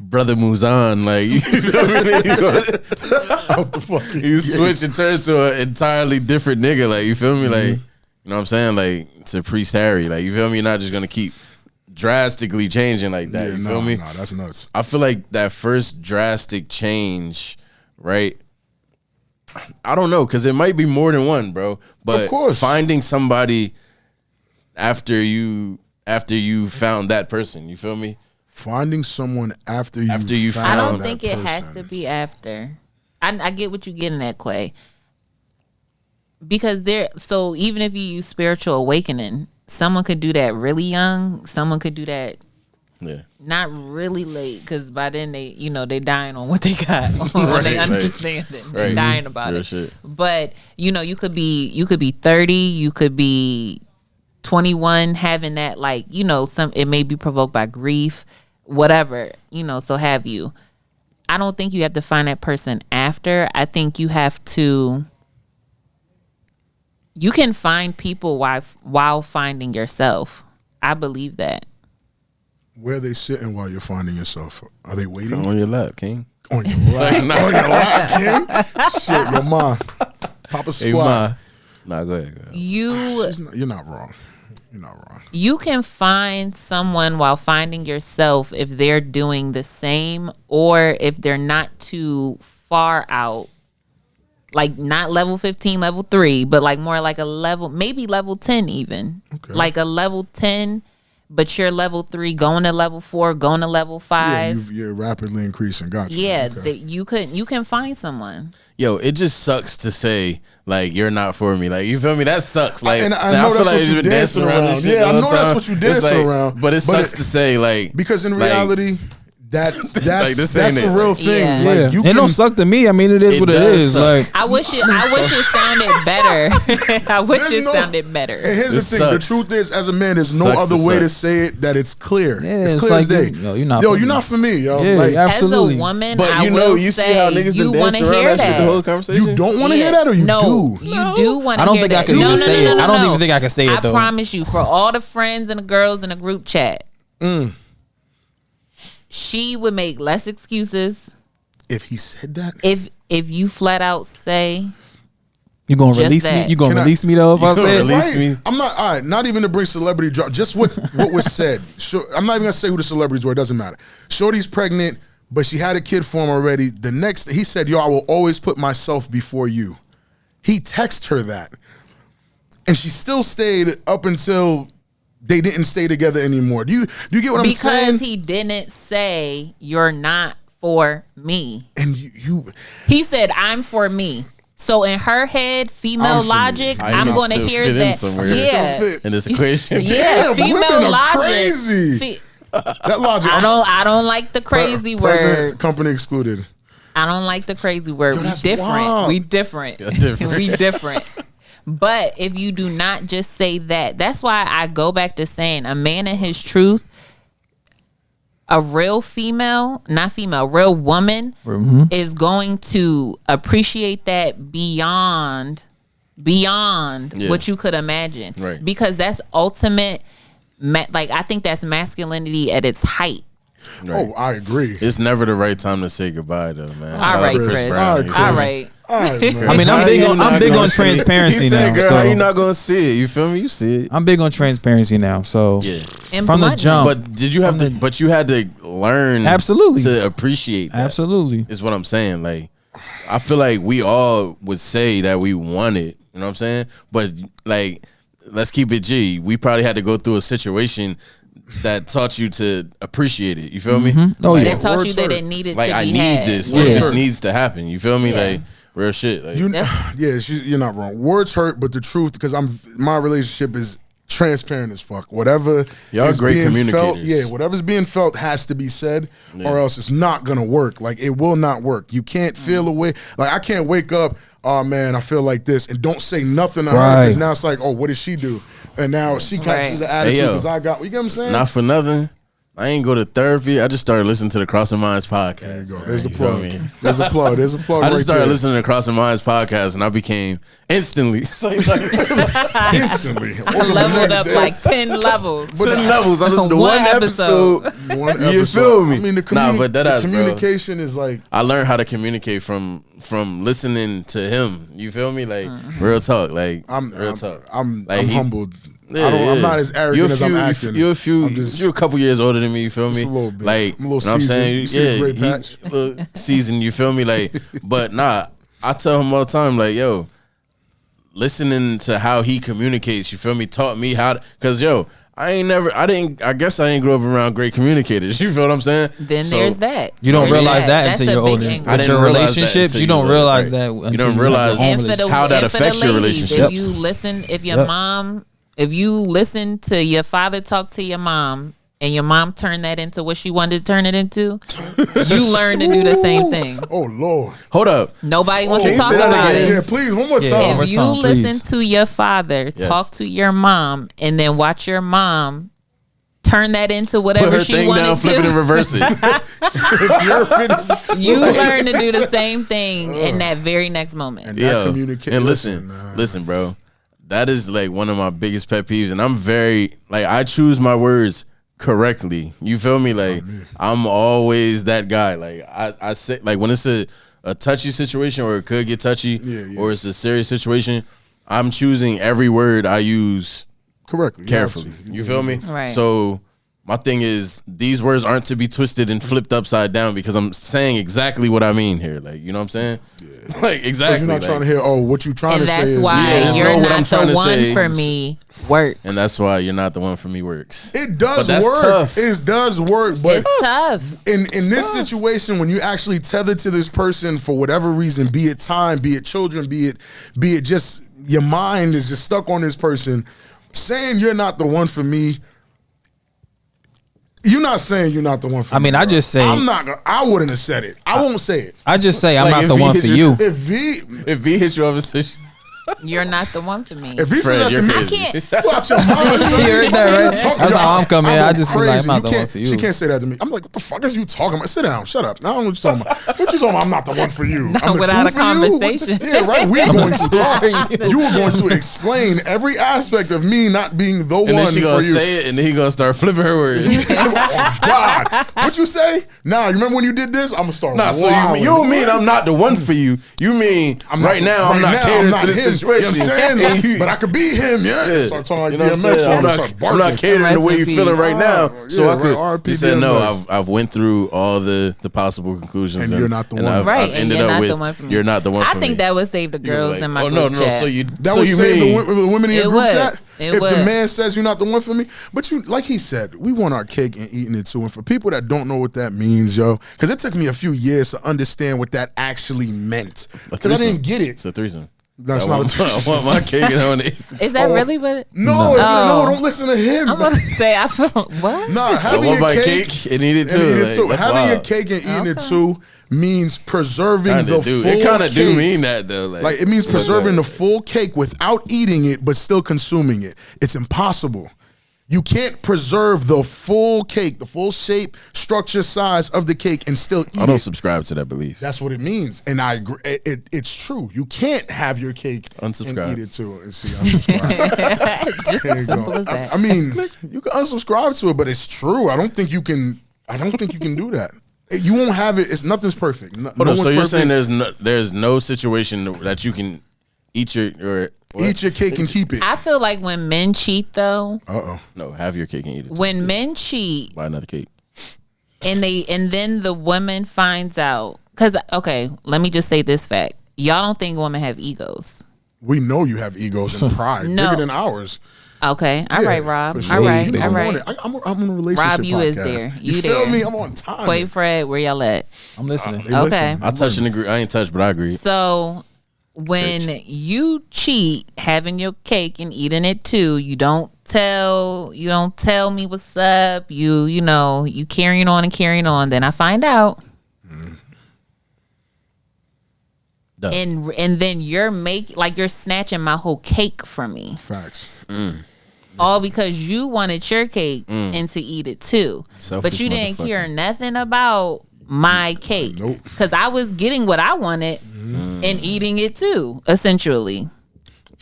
brother moves on. Like you feel me? You switch and turn to an entirely different nigga. Like you feel me? Like you know what I'm saying? Like to Priest Harry. Like you feel me? You're not just gonna keep drastically changing like that. Yeah, You feel me? Nah, that's nuts. I feel like that first drastic change, right? I don't know, because it might be more than one, bro. But Of course. finding somebody after you after you found that person. You feel me? Finding someone after you found I don't that think it has person. to be after. I get what you're getting at, Quay. Because so even if you use spiritual awakening, someone could do that really young. Someone could do that not really late, because by then they dying on what they got. They understand it. They're dying about it. Shit. But you could be 30, you could be 21, having that, like, it may be provoked by grief, whatever, so have you. I don't think you have to find that person after. I think you have to. You can find people while finding yourself. I believe that. Where are they sitting while you're finding yourself? Are they waiting? On your lap, King. On your lap. On your lap, King? Shit, your mom. Papa squat. Hey, Ma. Nah, go ahead. You're not wrong. You're not wrong. You can find someone while finding yourself if they're doing the same, or if they're not too far out. Like, not level 15, level 3, but like more like a level, maybe level 10 even. Okay. Like a level 10, but you're level 3, going to level 4, going to level 5. Yeah, you're rapidly increasing. Gotcha. Yeah, okay. you can find someone. Yo, it just sucks to say, like, you're not for me. Like, you feel me? That sucks. Like, and I know that's what you're dancing around. this shit Yeah, I all know the that's time. what you're dancing around. But it sucks to say, like, because in reality, that's this that's ain't a it. real thing. Yeah. Like, you It can, don't suck to me. I mean, it is what it does is. suck. Like, I wish it sounded better. I wish it sounded better. And here's This the thing: sucks. the truth is, as a man, there's no Sucks other to way suck. to say it that it's clear. Yeah, it's it's clear as like, day. yo, you're not Yo, for you're me. not for me, yo. Yeah, like, absolutely. As a woman, but I you know, will you say see how niggas you done want danced to around hear that shit the whole that. conversation? you don't want to hear that, or you No, do? you do want to I don't hear think I that. could even say it. I don't even think I can say it, though. I promise you, for all the friends and the girls in the group chat, she would make less excuses If he said that, if you flat out say, You gonna Just release that. me? You gonna Can I- release me though? If I You gonna say it? release me? I'm not. All right, not even to bring celebrity drop. Just what was said. Sure, I'm not even gonna say who the celebrities were. It doesn't matter. Shorty's pregnant, but she had a kid for him already. The next, he said, "Yo, I will always put myself before you." He texted her that, and she still stayed up until they didn't stay together anymore. Do you get what I'm saying? because he didn't say you're not for me. And you He said I'm for me. So in her head, female I'm for me. logic, I I'm can going to still hear fit in that. somewhere. Yeah, Still fit. in this equation. yeah, Damn, female women are logic. crazy. That logic. I don't like the crazy President, word. company excluded. I don't like the crazy word. Yo, We that's different. wild. We different. You're different. We different. But if you do not just say that, that's why I go back to saying a man in his truth, a real female, not female, real woman is going to appreciate that beyond what you could imagine. Right. Because that's ultimate, like, I think that's masculinity at its height. Right. Oh, I agree. It's never the right time to say goodbye, though, man. All Shout out right, to Chris. Brown, All you right, feel All me? right. All right, man. I mean, How I'm big you on not gonna see it? transparency He said, now. girl, So how you not gonna see it? You feel me? You see it. I'm big on transparency now. So Yeah. And from the bluntness. jump, But did you have to? But you had to learn Absolutely. to appreciate that. absolutely. Is what I'm saying. Like, I feel like we all would say that we want it. You know what I'm saying? But like, let's keep it G. We probably had to go through a situation that taught you to appreciate it. You feel me? Oh, Like, yeah. That taught you Words that hurt. it needed like to I be need had. this. Yeah. It just needs to happen. You feel me? Yeah. Like real shit. Like, You're not wrong. Words hurt, but the truth, because my relationship is transparent as fuck. Whatever Y'all is great being felt, communicators. whatever's being felt has to be said, or else it's not gonna work. Like, it will not work. You can't feel a way. Like, I can't wake up, oh man, I feel like this, and don't say nothing to her, Right. because now it's like, oh, what did she do? And now she catches Right. the attitude Hey, yo. because I got. You get what I'm saying? not for nothing. I ain't go to therapy. I just started listening to the Crossing Minds podcast. There you go. There's the You feel plug. me? There's a plug. There's a plug. I just right started there. listening to Crossing Minds podcast, and I became instantly instantly. Leveled up like 10 levels. 10 levels. I listened to One one episode. One You episode. feel me? I mean, Nah, but that the ass, bro. communication is like. I learned how to communicate from listening to him. You feel me? Like real talk. Like real talk. I'm Like, he- humbled. Yeah, I'm not as You're arrogant a as I'm few- acting. You're a couple years older than me. You feel me? Just a little bit. Like, I'm a little know what I'm seasoned. saying? You see the gray he- patch? little seasoned. You feel me? Like, but nah, I tell him all the time, like, yo, listening to how he communicates. You feel me? Taught me how to, cause yo, I guess I ain't grow up around great communicators. You feel what I'm saying? Then So, there's that. You don't There's realize that That's until a you're big older. angle. I With didn't your realize that relationships, until you don't you realize right. that. You until don't realize have a And for the, how that and for the affects your ladies, relationship. If you listen, if your Yep. mom, if you listen to your father talk to your mom, and your mom turned that into what she wanted to turn it into, you learn to do the same thing. Oh Lord. Hold up. Nobody wants Can to you talk say that about again? it. Yeah, please, one more Yeah. time. Over If you time, listen please. to your father talk to your mom, and then watch your mom turn that into Put whatever her she thing wanted down, flip it and to, reverse it. It's your finish. you learn to do the same thing in that very next moment. And that Yeah. communication. And listen, bro. That is like one of my biggest pet peeves, and I'm very like I choose my words correctly. You feel me? Like I'm always that guy. Like I say, like when it's a touchy situation or it could get touchy, or it's a serious situation, I'm choosing every word I use correctly, carefully. You feel me? Right. So my thing is these words aren't to be twisted and flipped upside down because I'm saying exactly what I mean here. Like, you know what I'm saying? Like exactly. You're not like, trying to hear. Oh, what you trying And to say that's is why Yeah, just know you're what I'm not trying the to one say. for me. Work. and that's why you're not the one for me works. It But does that's work. tough. It does work, but It's tough. in this situation, when you actually tether to this person for whatever reason, be it time, be it children, be it just your mind is just stuck on this person, saying you're not the one for me. You're not saying you're not the one for me. I mean, I bro. just say- I'm not. I wouldn't have said it. I won't say it. I just say I'm Like, not if the he one hit for you- you. If V If V hits you over, says, You're not the one for me. if he Fred, said that to you're me, crazy. I can't. you out your mind. son. You heard that, right? Talk- That's how I'm coming. go I just be like, crazy. I'm not You the one can't- for you. She can't say that to me. I'm like, what the fuck is you talking about? Sit down. Shut up. Now I don't know what you're talking about. What you talking about? I'm not the one for you. I'm the without two a for you? conversation. Yeah, right. We're going to talk. you. You were going to explain every aspect of me not being the and one then she for gonna you. say it, and then he gonna start flipping her words. Oh God! What you say? Nah, you remember when you did this? I'm gonna start. Nah, so wilding. you don't mean I'm not the one for you. You mean right now I'm not catering to this him. situation. You know what I'm saying? But I could be him. Yeah. Yeah. Start talking like You know what I'm DMX. saying? I'm I'm not catering the way you feeling right now. Oh, So yeah, I could. right, He said no. RP I've went through all the possible conclusions, And you're not the one. I've Right, and ended you're up not with the one for me. you're not the one. I for think me. that would save the You were girls like, in my oh group no. chat. So you That so would you save mean the women in your It group would. chat. It If the would. man says you're not the one for me, but you, like he said, we want our cake and eating it too. And for people that don't know what that means, yo, because it took me a few years to understand what that actually meant. Because I didn't get it. It's a threesome. That's I not want, a I want my cake and on it. Is that really what? It, No, No. don't listen to him. I'm gonna say I feel what? Nah, I having want your my cake, cake and eat it too. and eat it Like, too. that's Having your wild. cake and eating it Okay. too means preserving Kinda the do. full It kind of do cake. mean that though. Like it means preserving the full cake without eating it, but still consuming it. It's impossible. You can't preserve the full cake, the full shape, structure, size of the cake, and still eat I don't it. subscribe to that belief. That's what it means, and I agree. It's true. You can't have your cake Unsubscribe. and eat it too. And see, unsubscribe. Just There as you simple go. as that. I mean, you can unsubscribe to it, but it's true. I don't think you can do that. You won't have it. It's nothing's perfect. No, Hold no on, one's so you're perfect. saying there's no situation that you can eat your or what? Eat your cake and keep it. I feel like when men cheat though, No, have your cake and eat it. when men cheat Buy another cake. and then the woman finds out, because okay, let me just say this fact: y'all don't think women have egos. We know you have egos and pride No. bigger than ours. Okay, all Yeah, right, Rob. for All sure. right, You know, all I'm right. on it. I'm on a relationship Rob, you is podcast. there. You You feel there. me? I'm on time. Quay Fred, where y'all at? I'm listening. Hey, Okay. listen, I touch and agree. I ain't touched, but I agree. So when you cheat, having your cake and eating it too, you don't tell me what's up. You know, you carrying on and carrying on. Then I find out. Done. And then you're you're snatching my whole cake from me. Facts. All because you wanted your cake and to eat it too. Selfish But you didn't motherfucker. care nothing about my cake. Nope. Because I was getting what I wanted and eating it too, essentially.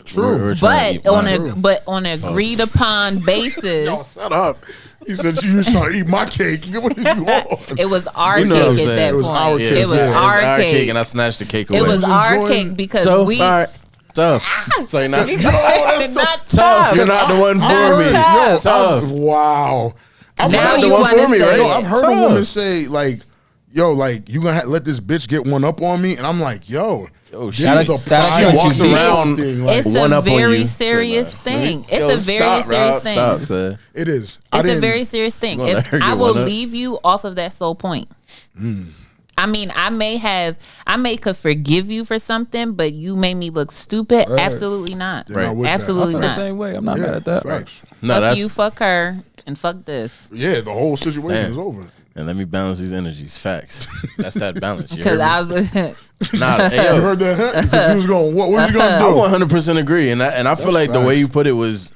True. We're trying to But eat mine. on an agreed upon basis, Shut up. He said you was trying to eat my cake. What did you want? it was our You know what I'm cake at saying. that It was point. our Yeah, cake. It was Yeah, our cake. and I snatched the cake away. It was our enjoying- cake because so we all right, tough. So you're not It's not tough. tough. You're not the one Not for me. tough. Tough. Wow. I've Now heard the you one want for to me, say right? Yo, it. I've heard Tough. a woman say like, yo, like you gonna let this bitch get one up on me, and I'm like, yo. Yo, This is a pride walks around. thing. Like, It's one a up on very you. serious thing. It's Yo, a very stop, serious Rob. thing. Stop, sir. it is. It's a very serious thing. You gonna let If her I get will one up? leave you off of that sole point. I mean, I may could forgive you for something, but you made me look stupid. Right. Absolutely not. They're not with that. Absolutely I'm the not. same way. I'm not Yeah, mad at that. facts. No, Fuck that's you, fuck her, and fuck this. Yeah, the whole situation Damn. is over. and let me balance these energies. Facts. That's that balance. You Because heard me? I was. Nah, hey, You yo, heard that? Because he was going, what was he gonna I do? 100% agree, and I feel That's like the way facts. you put it was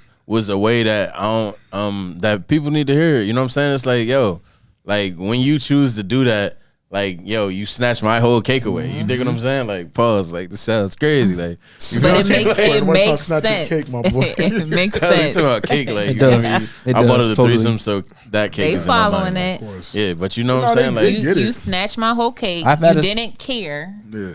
a way that I don't that people need to hear. You know what I'm saying? It's like, yo, like when you choose to do that, like, yo, you snatch my whole cake away. You dig what I'm saying? Like, pause. Like, this sounds crazy. Like, you But feel it me? makes Like, it One time makes snatch your sense. cake, my boy. It makes Cause sense. it's about cake, like It you know what does. I mean. It I bought her does, the totally. threesome, so that cake They is in my following mind. it. Of course. Yeah, but you know what No, I'm they- saying? they Like, get You it. snatched my whole cake. I've had You a- didn't care Yeah.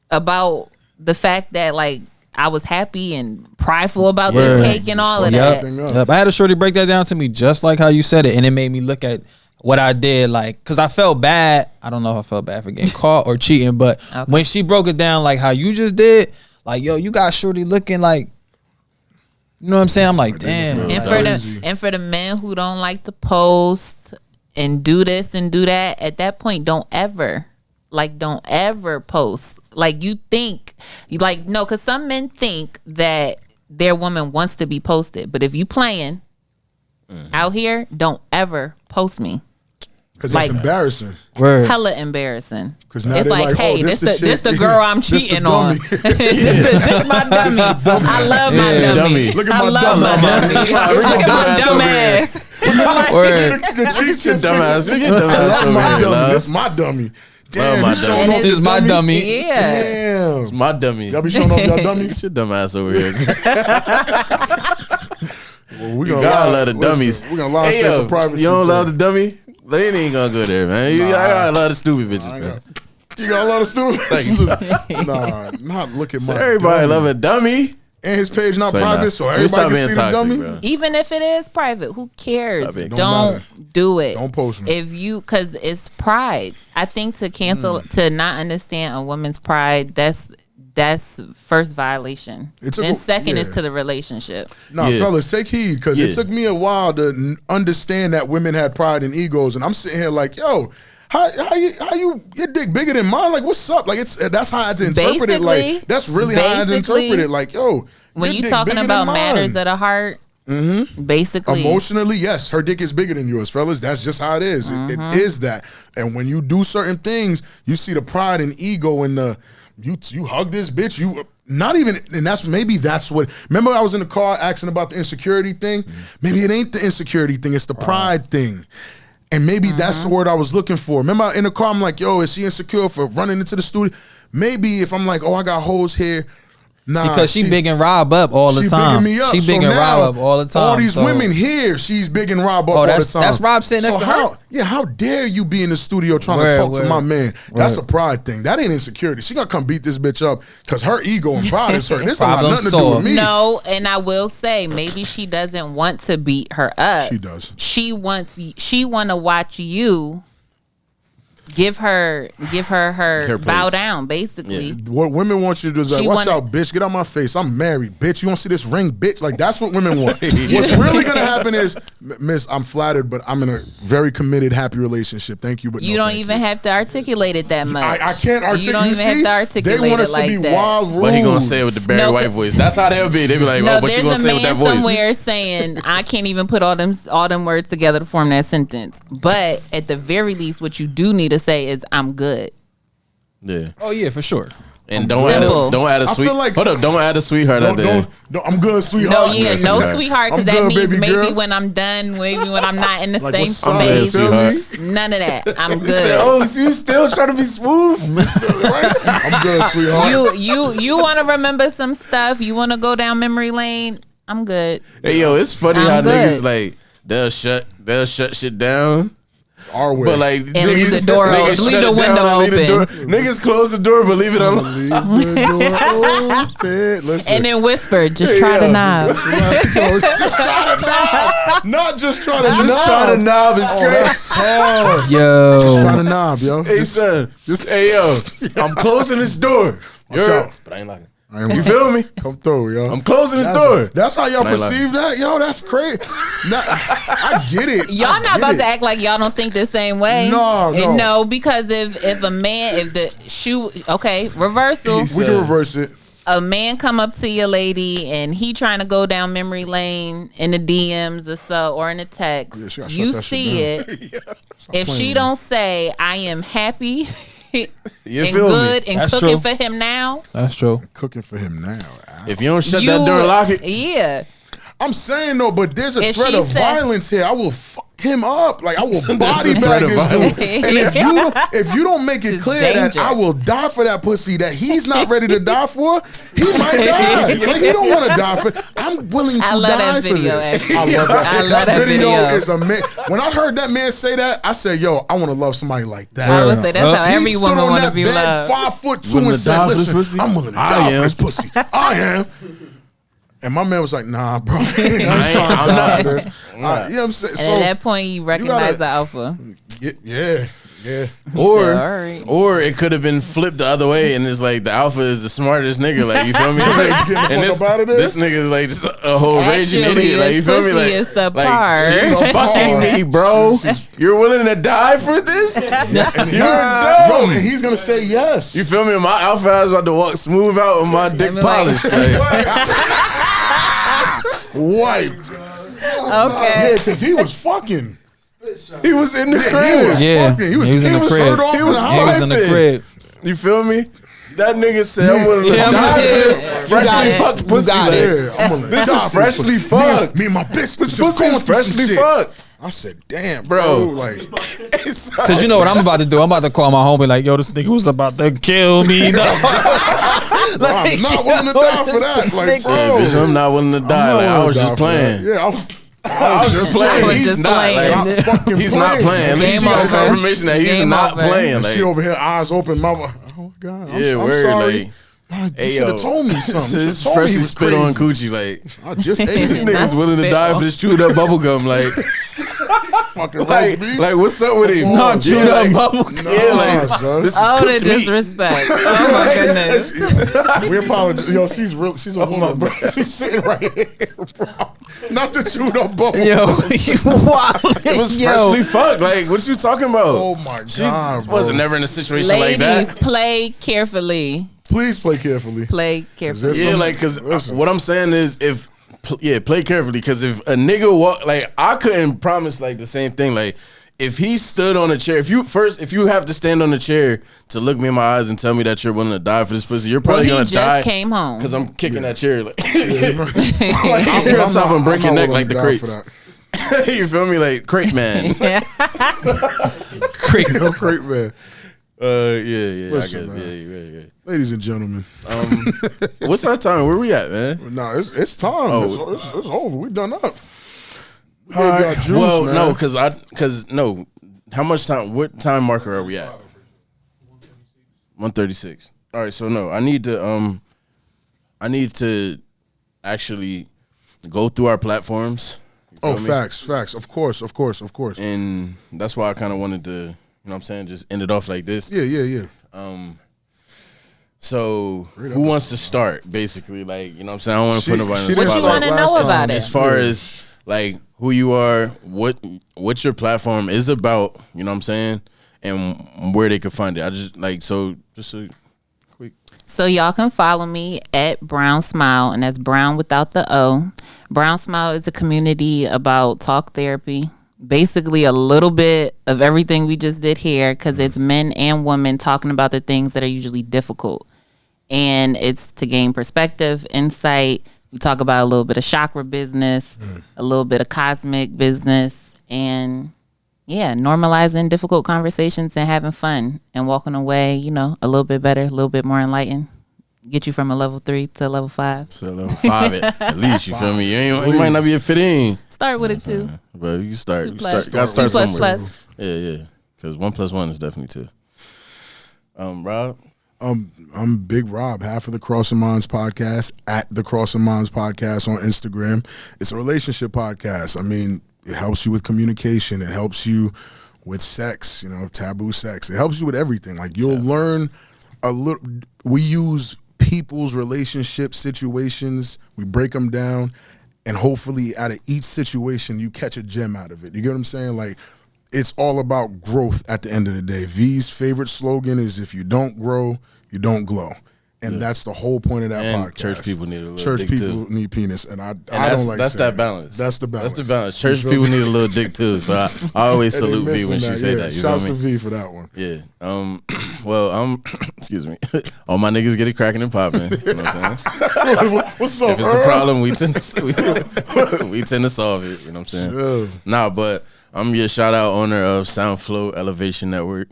about the fact that like I was happy and prideful about Word. this cake and all of Yep. that. Yep. I had a shorty break that down to me just like how you said it, and it made me look at what I did, like, because I felt bad. I don't know if I felt bad for getting caught or cheating, but Okay. when she broke it down like how you just did, like, yo, you got shorty looking like, you know what I'm saying? I'm like, damn. And That's for crazy. the men who don't like to post and do this and do that, at that point, don't ever post. Like you think, like no, because some men think that their woman wants to be posted, but if you playing out here, don't ever post me. Because Like- it's embarrassing. Word. Hella embarrassing. Because now It's they're like, like, hey, oh, this this the chick. girl I'm This the cheating on. dummy. this my dummy. I love my Yeah. dummy. Dummy. Look at I my love dummy. my dummy. Look at Look at my dumbass dumb over here. ass. Word. The cheat Get dumbass. We get dumbass That's over my here, dummy. love. That's my dummy. Damn, my you dummy. showing And off it's- This is my dummy. Yeah. Damn. My dummy. Y'all be showing off y'all dummies? Get your dumbass over here. Well, we You gonna gotta lie- love the listen, dummies. We gonna lie and Hey, say yo, some privacy. you don't bro. love the dummy? They ain't gonna go there, man. I got a lot of stupid bitches, I man. got- You got a lot of students? Nah, not look at So my everybody dummy. love a dummy. And his page not Say private, nah. so You everybody stop can being see toxic, the dummy. bro. Even if it is private, who cares? Stop it. Don't Don't matter. do it. Don't post me. If you, because it's pride. I think to cancel, to not understand a woman's pride, that's first violation. It took Then a- second is yeah. to the relationship. Nah, Yeah. fellas, take heed because Yeah. it took me a while to understand that women had pride and egos, and I'm sitting here like, yo, how you your dick bigger than mine? Like, what's up? Like, that's how I had to interpret it. Basically- Like, that's really how I had to basically, interpret it. Like, yo, When your you dick talking bigger about than matters mine. of the heart, basically, Emotionally, yes, her dick is bigger than yours, fellas. That's just how it is. It is that. And when you do certain things, you see the pride and ego in the you hug this bitch. You not even, and that's what. Remember, I was in the car asking about the insecurity thing. Maybe it ain't the insecurity thing. It's the pride thing. And maybe that's the word I was looking for. Remember, in the car, I'm like, yo, is she insecure for running into the studio? Maybe if I'm like, oh, I got hoes here. Nah, Because she bigging Rob up all the she time. bigging me up. She So bigging now, Rob up all the time. All these So- women here, she's bigging Rob up Oh, all the that's- time. that's Rob sitting next to how, her? Yeah, how dare you be in the studio trying to Word, talk to word. my man? That's a Word. pride thing. That ain't insecurity. She gonna come beat this bitch up because her ego and pride is hurt. This don't have Problem nothing to do with solved. me. no. And I will say, maybe she doesn't want to beat her up. She does. She want to watch you give her Her bow place. down, basically. What women want you to do is like, She watch wanna- out, bitch. Get out my face. I'm married, bitch. You want to see this ring, bitch? Like, that's what women want. What's really going to happen is, Miss, I'm flattered, but I'm in a very committed, happy relationship. Thank you, but You no, don't thank even you. have to articulate it that much. I can't articulate. You don't even have to articulate They want it us like to be that. wild, rude. But he gonna say it with the Barry No, White voice. That's how they'll be. They be like, No, "Oh, what you there's gonna a say with man that voice?" somewhere saying I can't even put all them words together to form that sentence. But at the very least, what you do need to say is I'm good. Yeah, Oh, yeah, for sure. and don't add Simple. a I sweet. feel like- Hold up, don't add a sweetheart out there. Don't, I'm good, No, sweetheart. yeah, yes, no sweetheart. sweetheart, because I'm that good, means baby maybe girl. when I'm done, maybe when I'm not in the Like, same what's up, good, space. feel me? sweetheart. None of that. I'm Say, good. oh, so you still trying to be smooth? I'm good, sweetheart. You want to remember some stuff? You want to go down memory lane? I'm good. Hey, yo, it's funny I'm how good. niggas like they'll shut shit down. Our way. But like, And leave the door open. Leave shut the it window down and leave the open. door. Niggas close the door, but leave it alone. Leave the door open. Listen. And then whisper, just try the knob. Just try to knob. Not just try to knob. Just try to knob is crazy. That's hard. Yo. Just try to knob, yo. Hey son, hey yo, I'm closing this door. Watch out. But I ain't locking. You feel me? Come through, yo. I'm closing this door. That's how y'all But I ain't perceive that, yo. That's crazy. I get it. Y'all not about to act like y'all don't think the same way. No. Because if a man, if the shoe, okay, reversal. We can reverse it. A man come up to your lady and he trying to go down memory lane in the DMs or so, or in the text. Yeah, she gotta shut You that shit see down. it. If she don't say, I am happy You and feel good me? and That's cooking true. for him now, That's true. Cooking for him now. If you don't shut that door and lock it, Yeah. I'm saying though, but there's a If threat she of said- violence here. I will fuck him up. Like I will body a bag threat of this violence. dude. And if you don't make it It's clear danger. that I will die for that pussy that he's not ready to die for, he might die. Like he don't want to die for. I'm willing to I love die that for video, this. actually. I love that. I love that video. is amazing. When I heard that man say that, I said, "Yo, I want to love somebody like that." I would say that's how He every stood woman on want to that be bed, loved. 5'2" Willing and to said, die for this "Listen, pussy? I'm willing to I die am. for this pussy. I am." And my man was like, "Nah, bro, I'm trying to I'm die not. for this." You know what I'm saying? And So at that point, you recognize gotta- the alpha. yeah. or it could have been flipped the other way, and it's like the alpha is the smartest nigga. Like you feel me? Like, Get the and fuck up out of there. this nigga is like just a whole raging Actually, idiot. Like you this feel me? pussy Like, is subpar. like she's She's fucking subpar. me, bro. You're willing to die for this? And You're yo, dumb. and he's gonna say yes. You feel me? My alpha ass about to walk smooth out with my dick I mean, like- polished. Like, Wiped. Okay. Yeah, because he was fucking. he was in the He crib. was Yeah. fucking. He was in the crib. shirt off He in was the He house. was in the Piping. crib. You feel me? That nigga said, I'm willing to Yeah, I'm die gonna for say this it. freshly it. fucked pussy. got Like, it. Yeah, I'm gonna This die is for freshly this. fucked. Me and my bitch This just pussy going is through some freshly shit. fucked. I said, damn, Bro. bro. Like, Cause you know what I'm about to do? I'm about to call my homie like, yo, this nigga was about to kill me. bro, I'm not willing to die for that. Like, Yeah, bro. bitch, I'm not willing to die. Like, I was just playing. Yeah, I was just playing. I was He's just not. playing. Like, Stop fucking he's not playing. At least Game you got over. confirmation that he's Game not over. playing. And Like, she over here, eyes open, mouth. Oh my god, I'm, yeah, I'm word. sorry. Like, You hey, should yo, have told me something. You this should've told me freshly he was spit on crazy. coochie. Like, I just ate these it. niggas willing to die for this chewed up bubble gum. Like, Fucking like, roast beef. like, what's up with him? Not chewed up bubble Nah, Yeah, like, son. this is Oh, the cooked meat. disrespect. Oh, my goodness. We apologize. Yo, she's real. She's a woman, bro. She's sitting right here, bro. Not the chewed up bubble. Yo, you wild. It was freshly fucked. Like, what you talking about? Oh my god, bro. Wasn't never in a situation Ladies, like that. play carefully. Please play carefully. Play carefully. this- Yeah, Some- like, cause listen. what I'm saying is, play carefully. Cause if a nigga walk, like, I couldn't promise like the same thing. Like, if he stood on a chair, if you have to stand on a chair to look me in my eyes and tell me that you're willing to die for this pussy, you're Well, probably he gonna just die. came home. Cause I'm kicking that chair, like, I'm you're on top not- and break I'm your not neck willing like to the die for crates. that. You feel me, like crate man? No crate man. Yeah. Listen, I guess, yeah. Ladies and gentlemen, What's our time? Where we at, man? no, it's time. Oh. It's over. We done up. We All got right. juice, Well, man. no, cause no. How much time? What time marker are we at? 1:36. All right. So no, I need to actually go through our platforms. You Oh, feel me? facts. Of course. And that's why I kind of wanted to, you know what I'm saying, just end it off like this. Yeah. So who wants to start? Basically, like, you know what I'm saying. I don't want to put nobody in the What you spotlight. want to know about it? As far as like who you are, what your platform is about, you know what I'm saying, and where they can find it. I just like just a quick. So y'all can follow me at Brown Smile, and that's Brown without the O. Brown Smile is a community about talk therapy. Basically, a little bit of everything we just did here, because it's men and women talking about the things that are usually difficult. And it's to gain perspective, insight. We talk about a little bit of chakra business, a little bit of cosmic business, and yeah, normalizing difficult conversations and having fun and walking away, you know, a little bit better, a little bit more enlightened. Get you from a level 3 to a level 5. So level 5 at least, you feel me? You might not be a fit in, Start with it too. but you can start. 2 You plus. start. Gotta start 2 plus somewhere. plus. Yeah. Because 1 + 1 is definitely 2. Rob? I'm Big Rob, half of the Crossing Minds podcast, at the Crossing Minds podcast on Instagram. It's a relationship podcast. I mean, it helps you with communication. It helps you with sex, taboo sex. It helps you with everything. Like, you'll learn a little. We use people's relationship situations. We break them down, and hopefully out of each situation, you catch a gem out of it. You get what I'm saying? Like, it's all about growth at the end of the day. V's favorite slogan is, if you don't grow, you don't glow. And that's the whole point of that podcast. Church people need a little Church dick people too. need penis. And I That's, don't like that's saying that balance. That's the balance. That's the balance. Church people need a little dick too. So I always And they salute V missing when she say that. You know Shouts what I to mean? V for that one. Yeah. Well, excuse me. All my niggas get it cracking and popping. You know what I'm saying? What's up, If it's a problem, we tend to solve it. You know what I'm saying? Sure. Nah, but I'm your shout out owner of SoundFlow Elevation Network.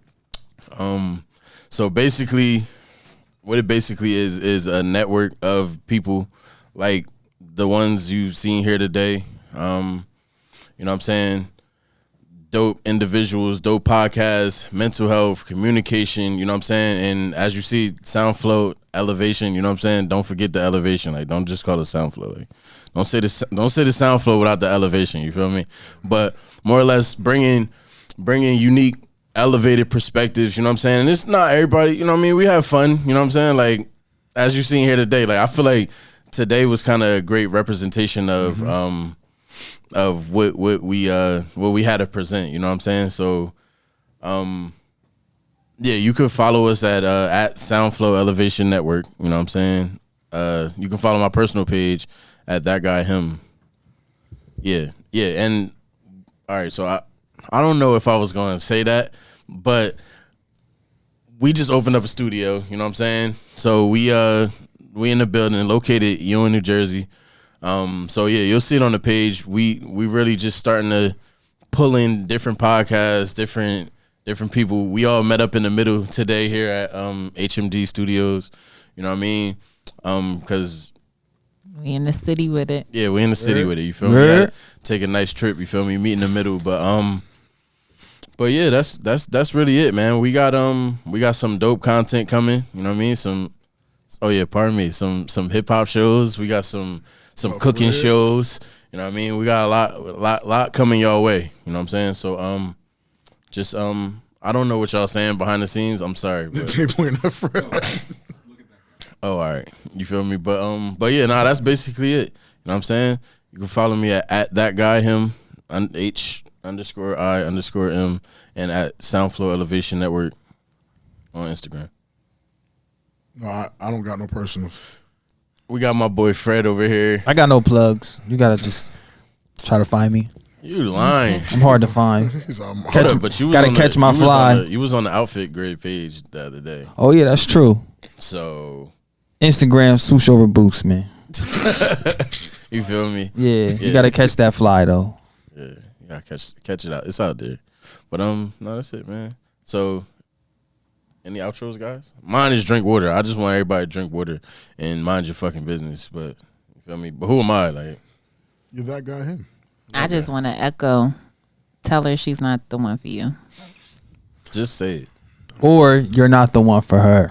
So basically, what it basically is a network of people like the ones you've seen here today. You know what I'm saying? Dope individuals, dope podcasts, mental health, communication, you know what I'm saying? And as you see, SoundFlow Elevation, you know what I'm saying? Don't forget the elevation. Like, don't just call it SoundFlow. Like, don't say the SoundFlow without the elevation, you feel me? But more or less bringing unique, elevated perspectives, you know what I'm saying? And it's not everybody, you know what I mean? We have fun, you know what I'm saying? Like, as you seen here today, like, I feel like today was kind of a great representation of what we had to present, you know what I'm saying? So yeah, you could follow us at SoundFlow Elevation Network, you know what I'm saying? You can follow my personal page at that guy him. Yeah, and all right, so I don't know if I was going to say that, but we just opened up a studio, you know what I'm saying? So we in the building located Ewing, New Jersey. So yeah, you'll see it on the page. We really just starting to pull in different podcasts, different people. We all met up in the middle today here at HMD Studios. You know what I mean? Cause we in the city with it. Yeah, we in the city with it. You feel me? We had to take a nice trip. You feel me? Meet in the middle, but yeah, that's really it, man. We got some dope content coming. You know what I mean? Some hip hop shows. We got some cooking shows. You know what I mean? We got a lot coming y'all way. You know what I'm saying? So I don't know what y'all saying behind the scenes. I'm sorry. But oh, all right. You feel me? But yeah, nah, that's basically it. You know what I'm saying? You can follow me at that guy him H_I_M and at SoundFlow Elevation Network on Instagram. No, I don't got no personals. We got my boy Fred over here. I got no plugs. You gotta just try to find me. You lying. I'm hard to find. But you was gotta catch my fly. You was on the outfit grade page the other day. Oh yeah, that's true. So Instagram swoosh over boots, man. You feel me? Yeah, you gotta catch that fly though. Yeah, you gotta catch it out. It's out there. But no, that's it, man. So any outros, guys? Mine is drink water. I just want everybody to drink water and mind your fucking business. But you feel me? But who am I? Like, you're that guy him. I just want to echo. Tell her she's not the one for you. Just say it. Or you're not the one for her.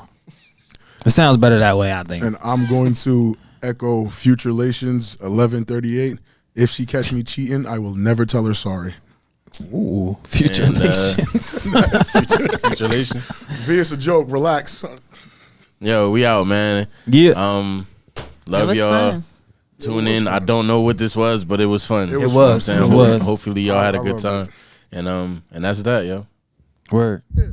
It sounds better that way, I think. And I'm going to echo Future Relations 1138. If she catch me cheating, I will never tell her sorry. Ooh, Future Relations. Future Relations. V, it's a joke. Relax. Yo, we out, man. Yeah. Love y'all. Fun. Tune in. I don't know what this was, but it was fun. It was fun. Hopefully y'all had a good time. And that's that, yo. Word. Yeah.